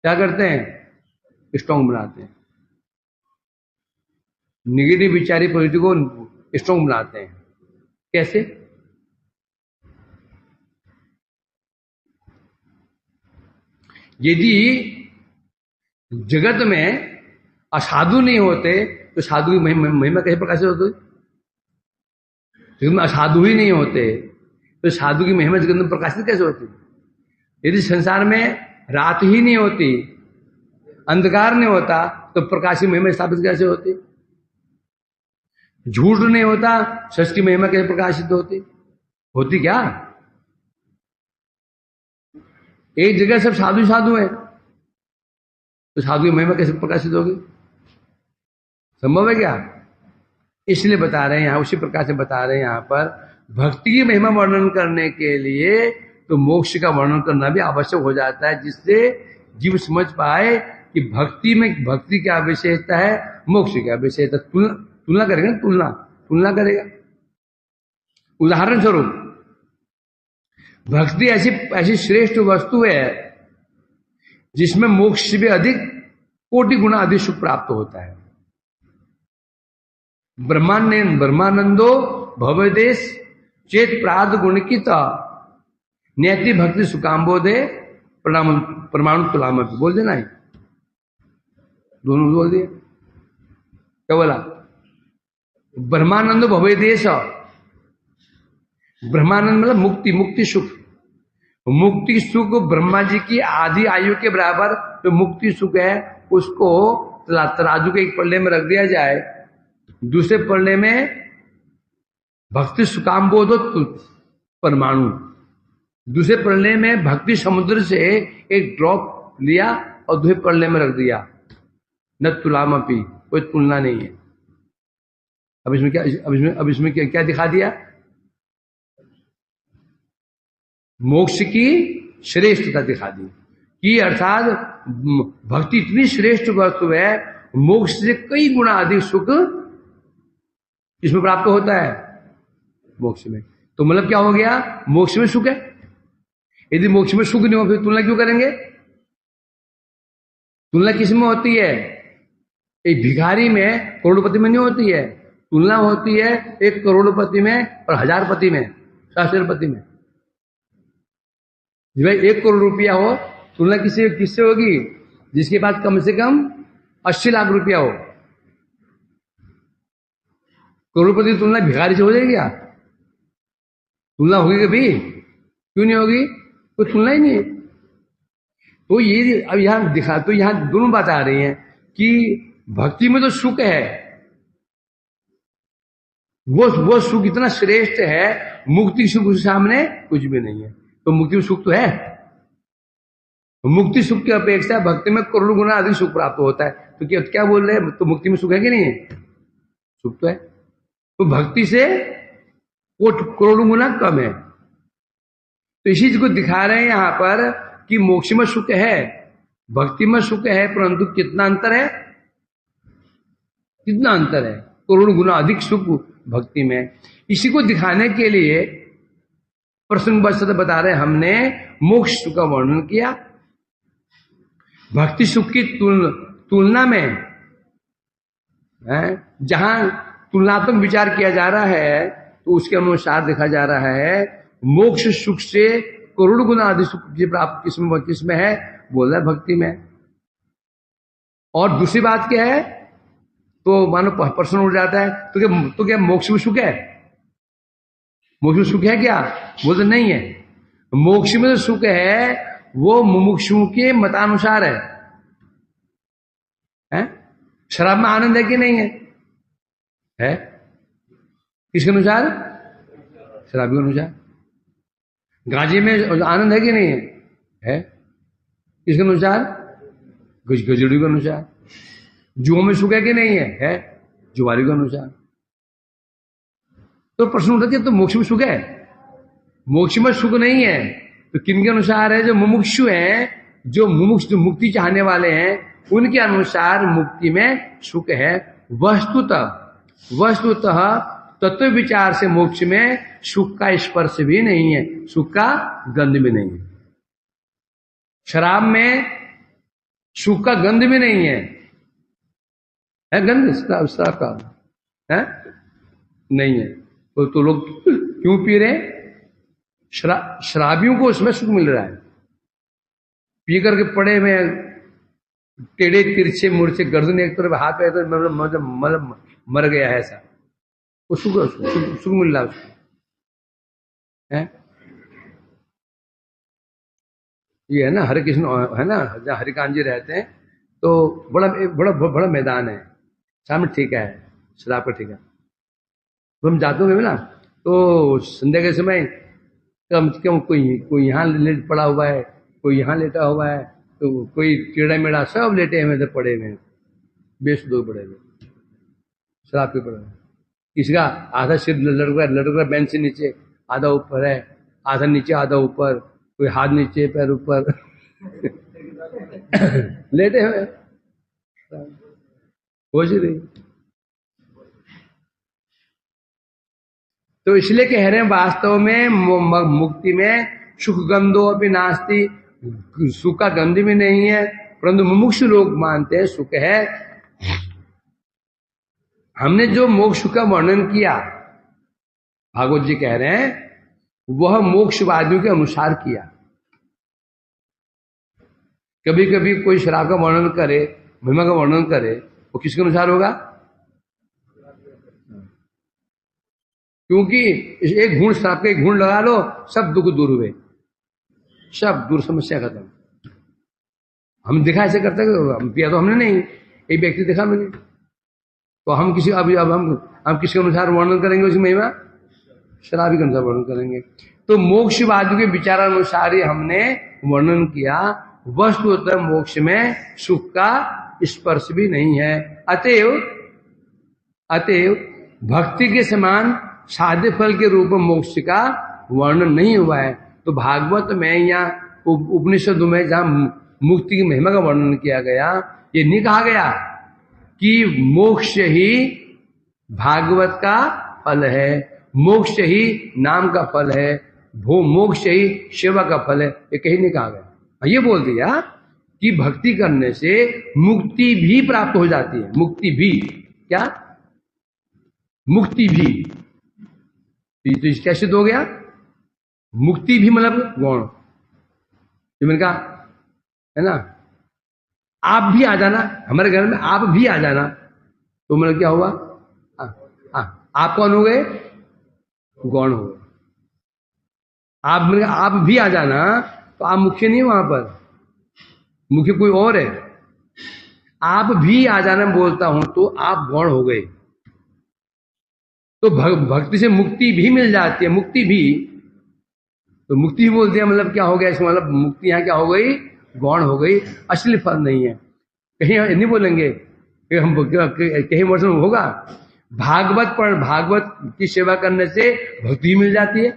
क्या करते हैं, स्ट्रॉन्ग बनाते हैं। निगेटिव विचारी पॉजिटिव को स्ट्रॉन्ग बनाते हैं। कैसे, यदि जगत में असाधु नहीं होते तो साधु की महिमा कैसे प्रकाशित होती, जगत में असाधु ही नहीं होते तो साधु की महिमा जगत में प्रकाशित कैसे होती। यदि संसार में रात ही नहीं होती, अंधकार नहीं होता, तो प्रकाश की महिमा स्थापित कैसे होती। झूठ नहीं होता, सच की महिमा कैसे प्रकाशित होती क्या। एक जगह सब साधु साधु है तो साधु की महिमा कैसे प्रकाशित होगी, संभव है क्या। इसलिए बता रहे हैं यहां, उसी प्रकार से बता रहे हैं यहां पर, भक्ति की महिमा वर्णन करने के लिए तो मोक्ष का वर्णन करना भी आवश्यक हो जाता है, जिससे जीव समझ पाए कि भक्ति क्या विशेषता है, मोक्ष क्या विशेषता। तुलना करेगा, तुलना करेगा। उदाहरण स्वरूप, भक्ति ऐसी श्रेष्ठ वस्तु है जिसमें मोक्ष से भी अधिक कोटि गुना अधिक सुख प्राप्त होता है। ब्रह्मानंदो भवदेश चेत प्राद गुणकित नैति भक्ति सुकाम्बोधे परमाणु तुलाम, बोल देना है, दोनों बोल दिए। क्या बोला, ब्रह्मानंदो भवदेश, ब्रह्मानंद मतलब मुक्ति सुख। मुक्ति सुख ब्रह्मा जी की आधी आयु के बराबर जो मुक्ति सुख है, उसको तराजू के एक पल्ले में रख दिया जाए, दूसरे पल्ले में भक्ति सुकाम्बोधो परमाणु, दूसरे पल्ले में भक्ति समुद्र से एक ड्रॉप लिया और दूसरे पल्ले में रख दिया, न तुलामपि, कोई तुलना नहीं है। अब इसमें क्या दिखा दिया, मोक्ष की श्रेष्ठता दिखा दी कि अर्थात भक्ति इतनी श्रेष्ठ वस्तु है, मोक्ष से कई गुना अधिक सुख इसमें प्राप्त होता है मोक्ष में। तो मतलब क्या हो गया, मोक्ष में सुख है। यदि मोक्ष में सुख नहीं हो फिर तुलना क्यों करेंगे। तुलना किस में होती है, एक भिखारी में करोड़पति में नहीं होती है, तुलना होती है एक करोड़पति में और हजारपति में, सहस्त्रपति में। भाई 1 करोड़ रुपया हो, तुलना किससे होगी, जिसके पास कम से कम 80 लाख रुपया हो। करोड़पति तुलना भिखारी से हो जाएगी क्या, तुलना होगी कभी, क्यों नहीं होगी, कोई तुलना ही नहीं है। तो ये अब यहां दिखा, तो यहां दोनों बात आ रही हैं कि भक्ति में तो सुख है, वो सुख इतना श्रेष्ठ है, मुक्ति सुख उसके सामने कुछ भी नहीं है। तो मुक्ति में सुख तो है, मुक्ति सुख की अपेक्षा भक्ति में करोड़ गुना अधिक सुख प्राप्त होता है। तो क्या बोल रहे हैं, तो मुक्ति में सुख है कि नहीं है, सुख तो है, तो भक्ति से वो करोड़ गुना कम है। तो इसी चीज को दिखा रहे हैं यहां पर कि मोक्ष में सुख है, भक्ति में सुख है, परंतु कितना अंतर है, कितना अंतर है, करोड़ गुना अधिक सुख भक्ति में। इसी को दिखाने के लिए प्रसंगवश बता रहे हमने मोक्ष सुख का वर्णन किया। भक्ति सुख की तुलना में जहां तुलनात्मक विचार किया जा रहा है तो उसके अनुसार देखा जा रहा है मोक्ष सुख से करोड़ गुना अधिक सुख की प्राप्ति किसमें है, बोल रहा है भक्ति में। और दूसरी बात क्या है, तो मानो प्रश्न उठ जाता है तो क्या मोक्ष में सुख है? मोक्ष में सुख है क्या? वो तो नहीं है। मोक्ष में जो सुख है वो मुमुक्षु के मतानुसार है? शराब में आनंद है कि नहीं है? है किसके अनुसार? शराबी के अनुसार। गांजे में आनंद है कि नहीं है? है किसके अनुसार? गजड़ी के अनुसार। जुओं में सुख है कि नहीं है? जुआरी के अनुसार। तो प्रश्न उठा कि तो मोक्ष में सुख है? मोक्ष में सुख नहीं है तो किन के अनुसार है? जो मुमुक्षु हैं, जो मुक्ति चाहने वाले हैं, उनके अनुसार मुक्ति में सुख है। वस्तुतः तत्व विचार से मोक्ष में सुख का स्पर्श भी नहीं है, सुख का गंध भी नहीं है। शराब में सुख का गंध भी नहीं है गंध शराब का है? नहीं है। तो लोग क्यों पी रहे? शराबियों को उसमें सुख मिल रहा है। पी करके पड़े में टेढ़े तिरछे मुरछे गर्दन एक तरफ हाथ पे मतलब मर गया है ऐसा, वो सुख मिल रहा है उसको। ये है ना हरे कृष्ण है ना, जहाँ हरिकांत जी रहते हैं तो बड़ा मैदान है सामने, ठीक है शराब का ठीक है। तो हम जाते हुए ना तो संध्या के समय कम से कम कोई यहाँ लेट पड़ा हुआ है, कोई यहाँ लेटा हुआ है, तो कोई टेढ़ा मेढ़ा सब लेटे हुए थे पड़े हुए, बेस दो पड़े हुए शराब के पड़े हुए। किसी का आधा सिर लटक रहा बेंच से नीचे, आधा ऊपर है, आधा नीचे आधा ऊपर, कोई हाथ नीचे पैर ऊपर लेटे हुए हो जी रही। तो इसलिए कह रहे हैं वास्तव में मुक्ति में सुख गंधो अभी नास्ति, सुख का गंध भी नहीं है, परंतु मुमुक्षु लोग मानते हैं सुख है। हमने जो मोक्ष का वर्णन किया, भागवत जी कह रहे हैं वह मोक्षवादियों के अनुसार किया। कभी कभी कोई शराब का वर्णन करे, महिमा का वर्णन करे, वो किसके अनुसार होगा? क्योंकि एक घूंट शराब का एक घूंट लगा लो, सब दुख दूर हुए, सब दूर, समस्या खत्म। हम दिखा ऐसे करते हम पिया तो हमने नहीं, एक व्यक्ति देखा मैंने, तो हम किसी अब हम किसके अनुसार वर्णन करेंगे उसकी महिमा? शराबी के अनुसार वर्णन करेंगे। तो मोक्षवादियों के विचारानुसार ही हमने वर्णन किया। वस्तुतः मोक्ष में सुख का स्पर्श भी नहीं है। अतएव भक्ति के समान साध्य फल के रूप में मोक्ष का वर्णन नहीं हुआ है। तो भागवत में या उपनिषदों में जहां मुक्ति की महिमा का वर्णन किया गया, ये नहीं कहा गया कि मोक्ष ही भागवत का फल है, मोक्ष ही नाम का फल है, मोक्ष ही सेवा का फल है, ये कहीं नहीं कहा गया। ये बोल दिया कि भक्ति करने से मुक्ति भी प्राप्त हो जाती है। मुक्ति भी क्या? मुक्ति भी तो इसका सिद्ध हो गया। मुक्ति भी मतलब गौण, जो मैंने कहा है ना, आप भी आ जाना हमारे घर में, आप भी आ जाना, तो मतलब क्या हुआ? आप कौन हो गए? गौण हो गए। आप भी आ जाना, तो आप मुख्य नहीं वहां पर, मुख्य कोई और है। आप भी आ जाना बोलता हूं तो आप गौण हो गए। तो भक्ति से मुक्ति भी मिल जाती है, मुक्ति भी, तो मुक्ति भी बोलते हैं, मतलब क्या हो गया इसका? मतलब मुक्ति यहां क्या हो गई? गौण हो गई, असली फल नहीं है। कहीं नहीं बोलेंगे कि हम कहीं वर्ष में होगा भागवत की सेवा करने से भक्ति मिल जाती है,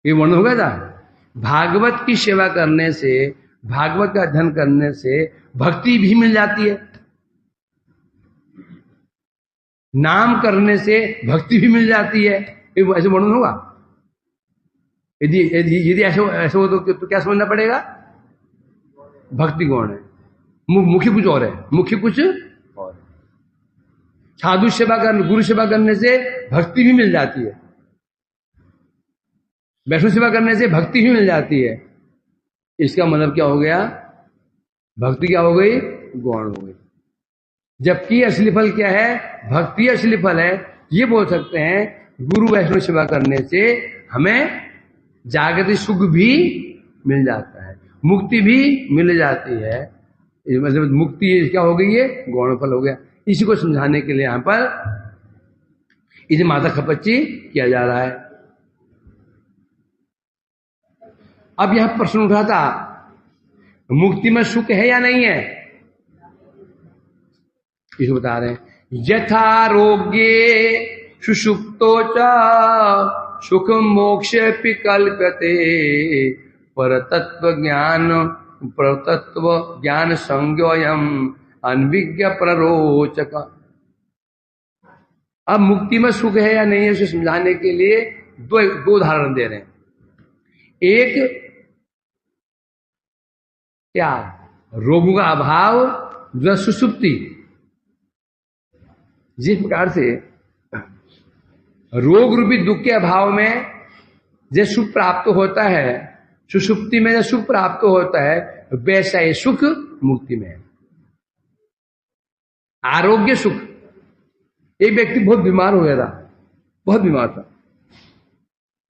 ये वर्णन होगा था। भागवत की सेवा करने से, भागवत का अध्ययन करने से भक्ति भी मिल जाती है। नाम करने से भक्ति भी मिल जाती है। ऐसे वर्णन होगा? यदि यदि यदि ऐसे हो तो क्या समझना पड़ेगा? भक्ति गौण है, मुख्य कुछ और है, मुख्य कुछ और है। साधु सेवा करने, गुरु सेवा करने से भक्ति भी मिल जाती है, वैष्णव सेवा करने से भक्ति भी मिल जाती है। इसका मतलब क्या हो गया? भक्ति क्या हो गई? गौण हो गई। जबकि असली फल क्या है? भक्ति असली फल है। ये बोल सकते हैं गुरु वैष्णव सेवा करने से हमें जागतिक सुख भी मिल जाता है, मुक्ति भी मिल जाती है। मतलब मुक्ति क्या हो गई? ये गौण फल हो गया। इसी को समझाने के लिए यहां पर इसे माता खपच्ची किया जा रहा है। अब यह प्रश्न उठा था, मुक्ति में सुख है या नहीं है? इसको बता रहे हैं। यथारोग्ये सुषुप्तो च सुख मोक्ष कल्प्यते परतत्व ज्ञान संज्ञोयम अनविज्ञ प्ररोचक। अब मुक्ति में सुख है या नहीं है उसे समझाने के लिए दो उदाहरण दे रहे हैं। एक क्या? रोगों का अभाव, जो सुषुप्ति। जिस प्रकार से रोग रूपी दुख के अभाव में जो सुख प्राप्त होता है, सुषुप्ति में जो सुख प्राप्त होता है, वैसा ही सुख मुक्ति में है। आरोग्य सुख। एक व्यक्ति बहुत बीमार हो गया था, बहुत बीमार था,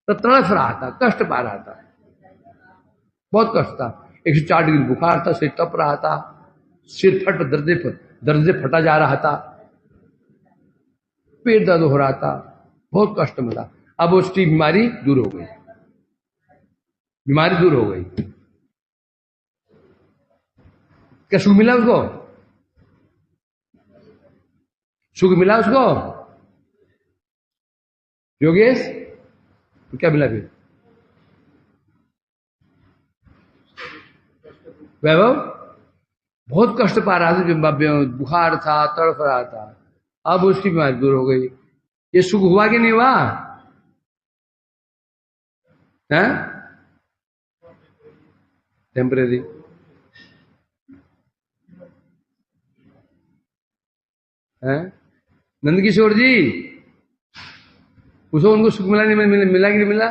तो तड़फ रहा था, कष्ट पा रहा था, बहुत कष्ट था। 104 डिग्री बुखार था, सिर तप रहा था, सिर दर्द से फटा जा रहा था, पेट दर्द हो रहा था, बहुत कष्ट में था। अब उसकी बीमारी दूर हो गई, बीमारी दूर हो गई। क्या सुख मिला उसको? सुख मिला उसको? योगेश, तो क्या मिला फिर? वैभव बहुत कष्ट पा रहा था, बुखार था, तड़फ रहा था, अब उसकी बीमारी दूर हो गई। ये सुख हुआ कि नहीं हुआ? है टेम्परेरी। है नंद किशोर जी, पूछो उनको सुख मिला नहीं मिला कि नहीं मिला?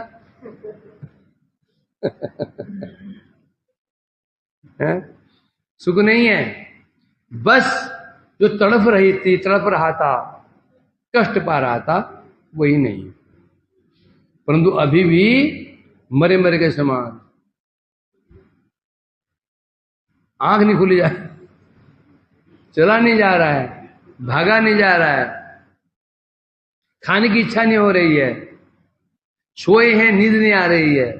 है? सुख नहीं है, बस जो तड़फ रही थी, तड़प रहा था, कष्ट पा रहा था, वही नहीं। परंतु अभी भी मरे मरे के समान, आंख नहीं खुली जा, चला नहीं जा रहा है, भागा नहीं जा रहा है, खाने की इच्छा नहीं हो रही है, सोए हैं, नींद नहीं आ रही है,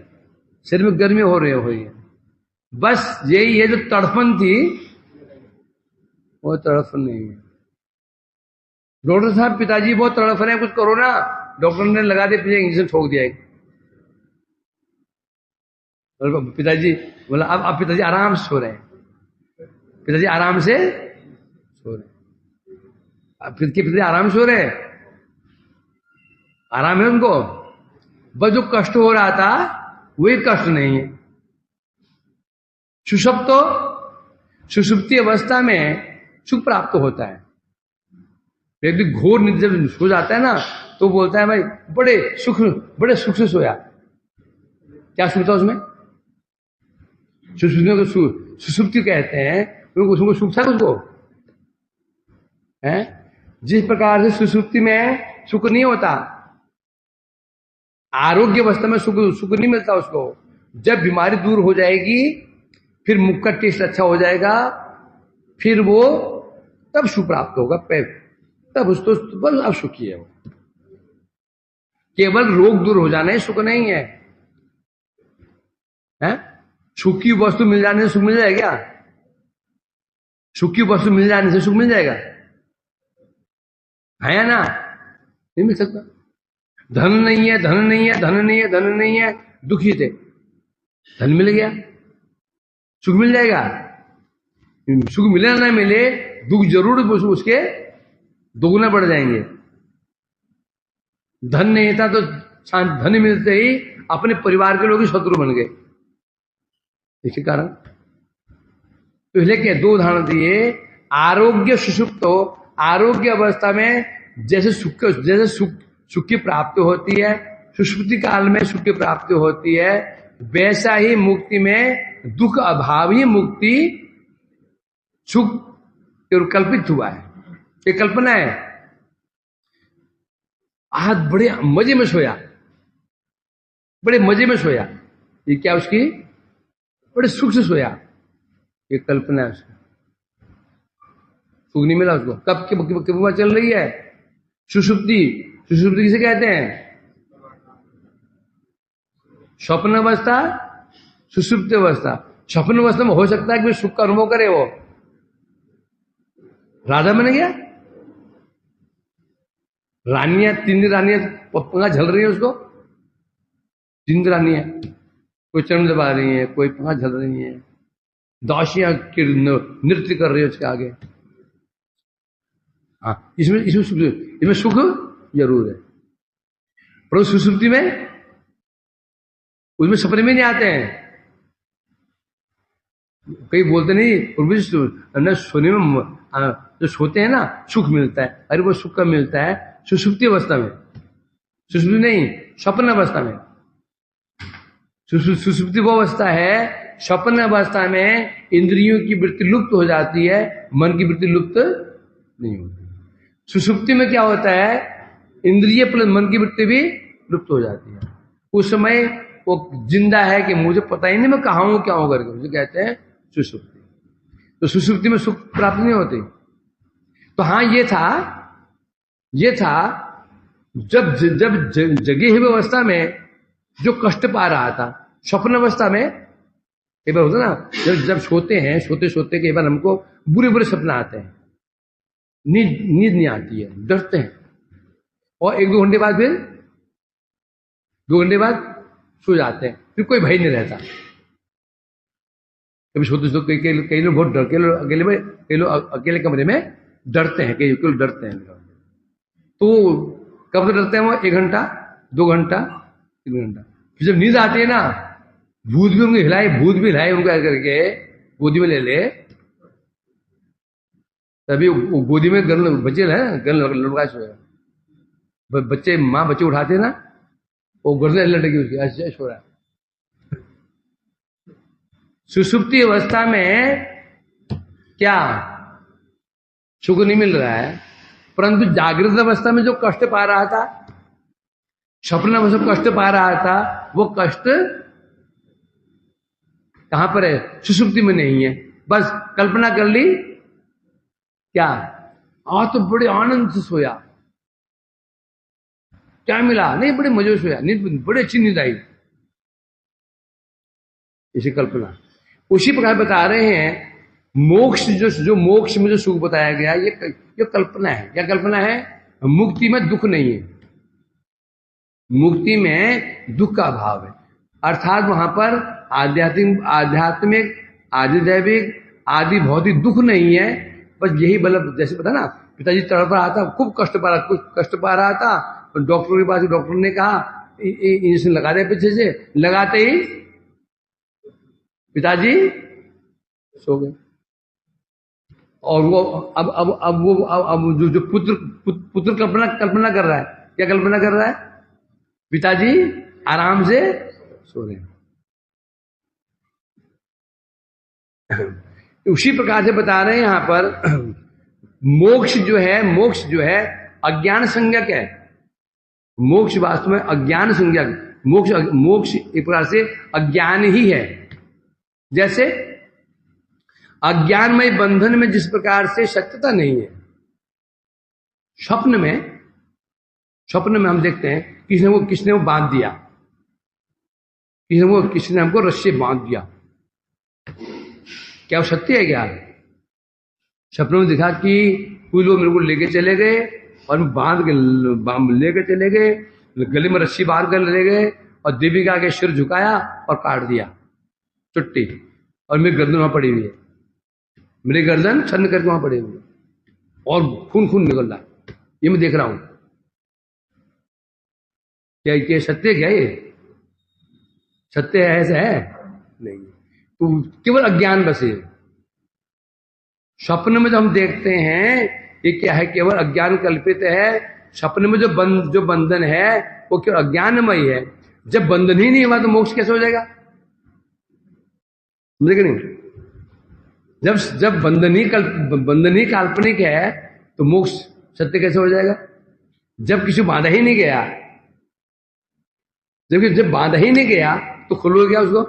शरीर में गर्मी हो रही है। बस यही है, जो तड़फन थी वो तड़फन नहीं है। डॉक्टर साहब पिताजी बहुत तड़फ रहे हैं, कुछ करो ना। डॉक्टर ने लगा दिया, पीछे इंजेक्शन ठोक दिया। पिताजी बोला, अब पिताजी आराम से सो रहे हैं, पिताजी आराम से सो रहे हैं। अब पिताजी आराम से सो रहे हैं, आराम है उनको, बस जो कष्ट हो रहा था वही कष्ट नहीं है। सुषुप्ति अवस्था में सुख प्राप्त होता है। व्यक्ति घोर निद्रा जब सो जाता है ना, तो बोलता है भाई बड़े सुख से सोया। क्या सुख था उसमें? सुषुप्ति कहते हैं, उसको सुख था उसको है। जिस प्रकार से सुषुप्ति में सुख नहीं होता, आरोग्य अवस्था में सुख नहीं मिलता उसको। जब बीमारी दूर हो जाएगी, फिर मुख का टेस्ट अच्छा हो जाएगा, फिर वो तब सुख प्राप्त होगा, तब उसको बस अब सुखी है वो। केवल रोग दूर हो जाना ही सुख नहीं है, हैं? सुख की वस्तु मिल जाने से सुख मिल जाएगा क्या? सुख की वस्तु मिल जाने से सुख मिल जाएगा है या ना? नहीं मिल सकता। धन नहीं है, धन नहीं है, धन नहीं है, धन नहीं है, दुखी थे, धन मिल गया, सुख मिल जाएगा। सुख मिले ना मिले, दुख जरूर उसके दोगुना बढ़ जाएंगे। धन नहीं था तो धन मिलते ही अपने परिवार के लोग ही शत्रु बन गए। इसी कारण पहले के दो उदाहरण दिए। आरोग्य सुषुप्त हो, आरोग्य अवस्था में जैसे सुख की प्राप्ति होती है, सुषुप्ति काल में सुख की प्राप्ति होती है, वैसा ही मुक्ति में दुख अभाव ही मुक्ति सुख कल्पित हुआ है। ये कल्पना है। आज बड़े मजे में सोया, बड़े मजे में सोया, ये क्या उसकी बड़े सुख से सोया, ये कल्पना है उसकी। सुख नहीं मिला उसको। कब चल रही है? सुषुप्ति। सुषुप्ति किसे कहते हैं? स्वप्न अवस्था, सुषुप्ति अवस्था। स्वप्न अवस्था में हो सकता है कि सुख का अनुभव करे, वो राजा बन गया, रानियां, तीन रानियां पंखा झल रही है उसको, तीन रानियां, कोई चरण दबा रही है, कोई पंखा झल रही है, दासियां नृत्य कर रही है उसके आगे। हाँ, इसमें सुख जरूर है, पर सुसुप्ति में उसमें सपने में नहीं आते हैं। कई बोलते नहीं सोने में जो सोते हैं ना सुख मिलता है, अरे वो सुख कब मिलता है? सुसुप्ति अवस्था में। सुसुप्ति नहीं, स्वप्न अवस्था में। सुसुप्ति वो अवस्था है, स्वप्न अवस्था में इंद्रियों की वृत्ति लुप्त हो जाती है, मन की वृत्ति लुप्त नहीं होती। सुसुप्ति में क्या होता है? इंद्रिय प्लस मन की वृत्ति भी लुप्त हो जाती है। उस समय वो जिंदा है कि मुझे पता ही नहीं मैं कहाँ हूं क्या हूं करके, मुझे कहते हैं सुसुप्ति। तो सुसुप्ति में सुख प्राप्त नहीं होती। तो हाँ, ये था जब जगी हुई अवस्था में जो कष्ट पा रहा था। स्वप्न अवस्था में कई बार होता ना, जब सोते हैं, सोते कई बार हमको बुरे बुरे सपना आते हैं, नींद नहीं आती है, डरते हैं, और 1-2 घंटे बाद फिर 2 घंटे बाद सो जाते हैं, फिर कोई भय नहीं रहता। कभी सोते कई लोग बहुत डर, कई लोग अकेले कमरे में डरते हैं, कई लोग डरते हैं। तो कब तक डरते हैं वो? 1 घंटा, 2 घंटा, 3 घंटा। फिर जब नींद आती है ना, भूत भी उनको हिलाए, उनको ऐसे करके गोदी में ले ले, तभी वो गोदी में बच्चे लड़का सोया। बच्चे माँ बच्चे उठाते ना, वो गर्दन लटकी उसकी, ऐसे सो रहा है। सुसुप्ति अवस्था में क्या सुख नहीं मिल रहा है, परंतु जागृत अवस्था में जो कष्ट पा रहा था, स्वप्न अवस्था में कष्ट पा रहा था, वो कष्ट कहां पर है? सुसुप्ति में नहीं है। बस कल्पना कर ली क्या, आज तो बड़े आनंद से सोया, क्या मिला? नहीं, बड़े मजे से सोया, नींद बड़ी अच्छी नींद आई, इसी कल्पना। उसी प्रकार बता रहे हैं मोक्ष, जो मोक्ष में जो सुख बताया गया, ये कल्पना है। क्या कल्पना है? मुक्ति में दुख नहीं है, मुक्ति में दुख का अभाव है। अर्थात वहां पर आध्यात्मिक, आदिदैविक, आदि भौतिक दुख नहीं है। बस यही मतलब, जैसे पता ना, पिताजी तड़प रहा था, खूब कष्ट पा रहा था, तो डॉक्टर के पास, डॉक्टर ने कहा इंजेक्शन लगा दे पीछे से, लगाते ही पिताजी सो गए। और वो अब जो पुत्र कल्पना कर रहा है, क्या कल्पना कर रहा है? पिताजी आराम से सो रहे हैं। उसी प्रकार से बता रहे हैं यहां पर, मोक्ष जो है अज्ञान संज्ञक है। मोक्ष वास्तव में अज्ञान संज्ञक, मोक्ष एक प्रकार से अज्ञान ही है। जैसे अज्ञानमय बंधन में जिस प्रकार से सत्यता नहीं है, स्वप्न में हम देखते हैं किसने वो बांध दिया, किसने हमको रस्सी बांध दिया। क्या वो सत्य है? क्या सपनों में दिखा कि कोई लोग मेरे को लेके चले गए और बांध के लेके चले गए, गले में रस्सी बांध कर ले गए और देविका के सिर झुकाया और काट दिया चुट्टी, और मेरी गर्दन वहां पड़ी हुई है, मेरी गर्दन छन्न करके वहां पड़ी हुई है और खून निकल रहा है, ये मैं देख रहा हूं। क्या सत्य क्या ये सत्य है? ऐसा है नहीं, तो केवल अज्ञान बस है। स्वप्न में जो हम देखते हैं ये क्या है? केवल अज्ञान कल्पित है। स्वप्न में जो बंधन है वो केवल अज्ञानमय है। जब बंधन ही नहीं हुआ तो मोक्ष कैसे हो जाएगा? समझे कि नहीं? जब बंधन ही काल्पनिक है तो मोक्ष सत्य कैसे हो जाएगा? जब किसी बांधा ही नहीं गया, जब बांधा ही नहीं गया तो खुल गया उसको।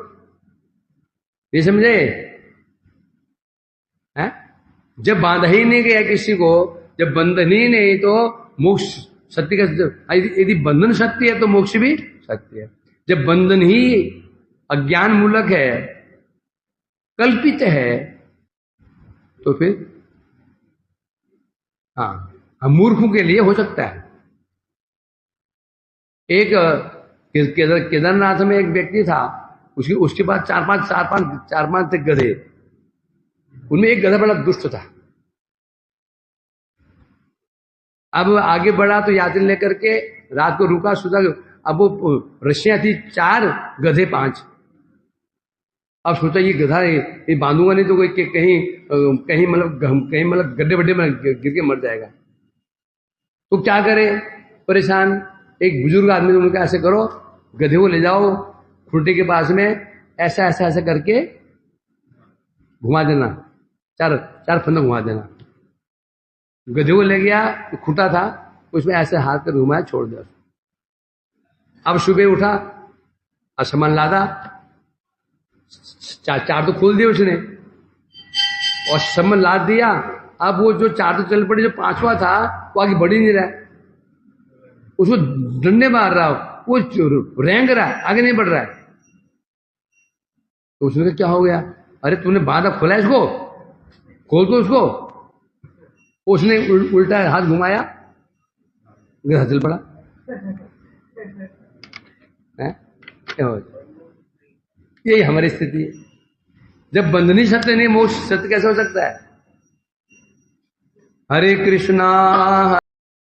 ये समझे? है? जब बांधा ही नहीं गया किसी को, जब बंधन ही नहीं तो मोक्ष सत्य का। यदि बंधन सत्य है तो मोक्ष भी सत्य है। जब बंधन ही अज्ञान मूलक है, कल्पित है, तो फिर हम मूर्खों के लिए हो सकता है। एक केदारनाथ में एक व्यक्ति था, उसके पास चार पांच थे गधे। उनमें एक गधा बड़ा दुष्ट था। अब आगे बढ़ा तो यात्री लेकर के रात को रुका सुधा। अब वो रस्सियां थी 4, गधे 5। अब सोचा ये गधा ये बांधूंगा नहीं तो कोई कहीं मतलब गड्ढे बड्ढे में गिर के मर जाएगा। तो क्या करे? परेशान। एक बुजुर्ग आदमी ने उन्होंने कहा ऐसे करो, गधे को ले जाओ खुंटे के पास में, ऐसा ऐसा ऐसा करके घुमा देना, चार फंदा घुमा देना। गधे को ले गया, खुटा था उसमें ऐसे हाथ कर घुमाया, छोड़ दिया। अब सुबह उठा और सामान लादा, चार तो खोल दिए उसने और सामान लाद दिया। अब वो जो 4 तो चल पड़े, जो 5वां था वो आगे बढ़ ही नहीं रहा है। उसको डंडे मार रहा हो, वो रेंग रहा है, आगे नहीं बढ़ रहा है। तो उसने कहा क्या हो गया? अरे तूने बांधा खोला इसको, खोल दो उसको। उसने उल्टा हाथ घुमाया, गधा चल पड़ा। यही हमारी स्थिति है। जब बंधनी सत्य नहीं, मोक्ष सत्य कैसे हो सकता है? हरे कृष्णा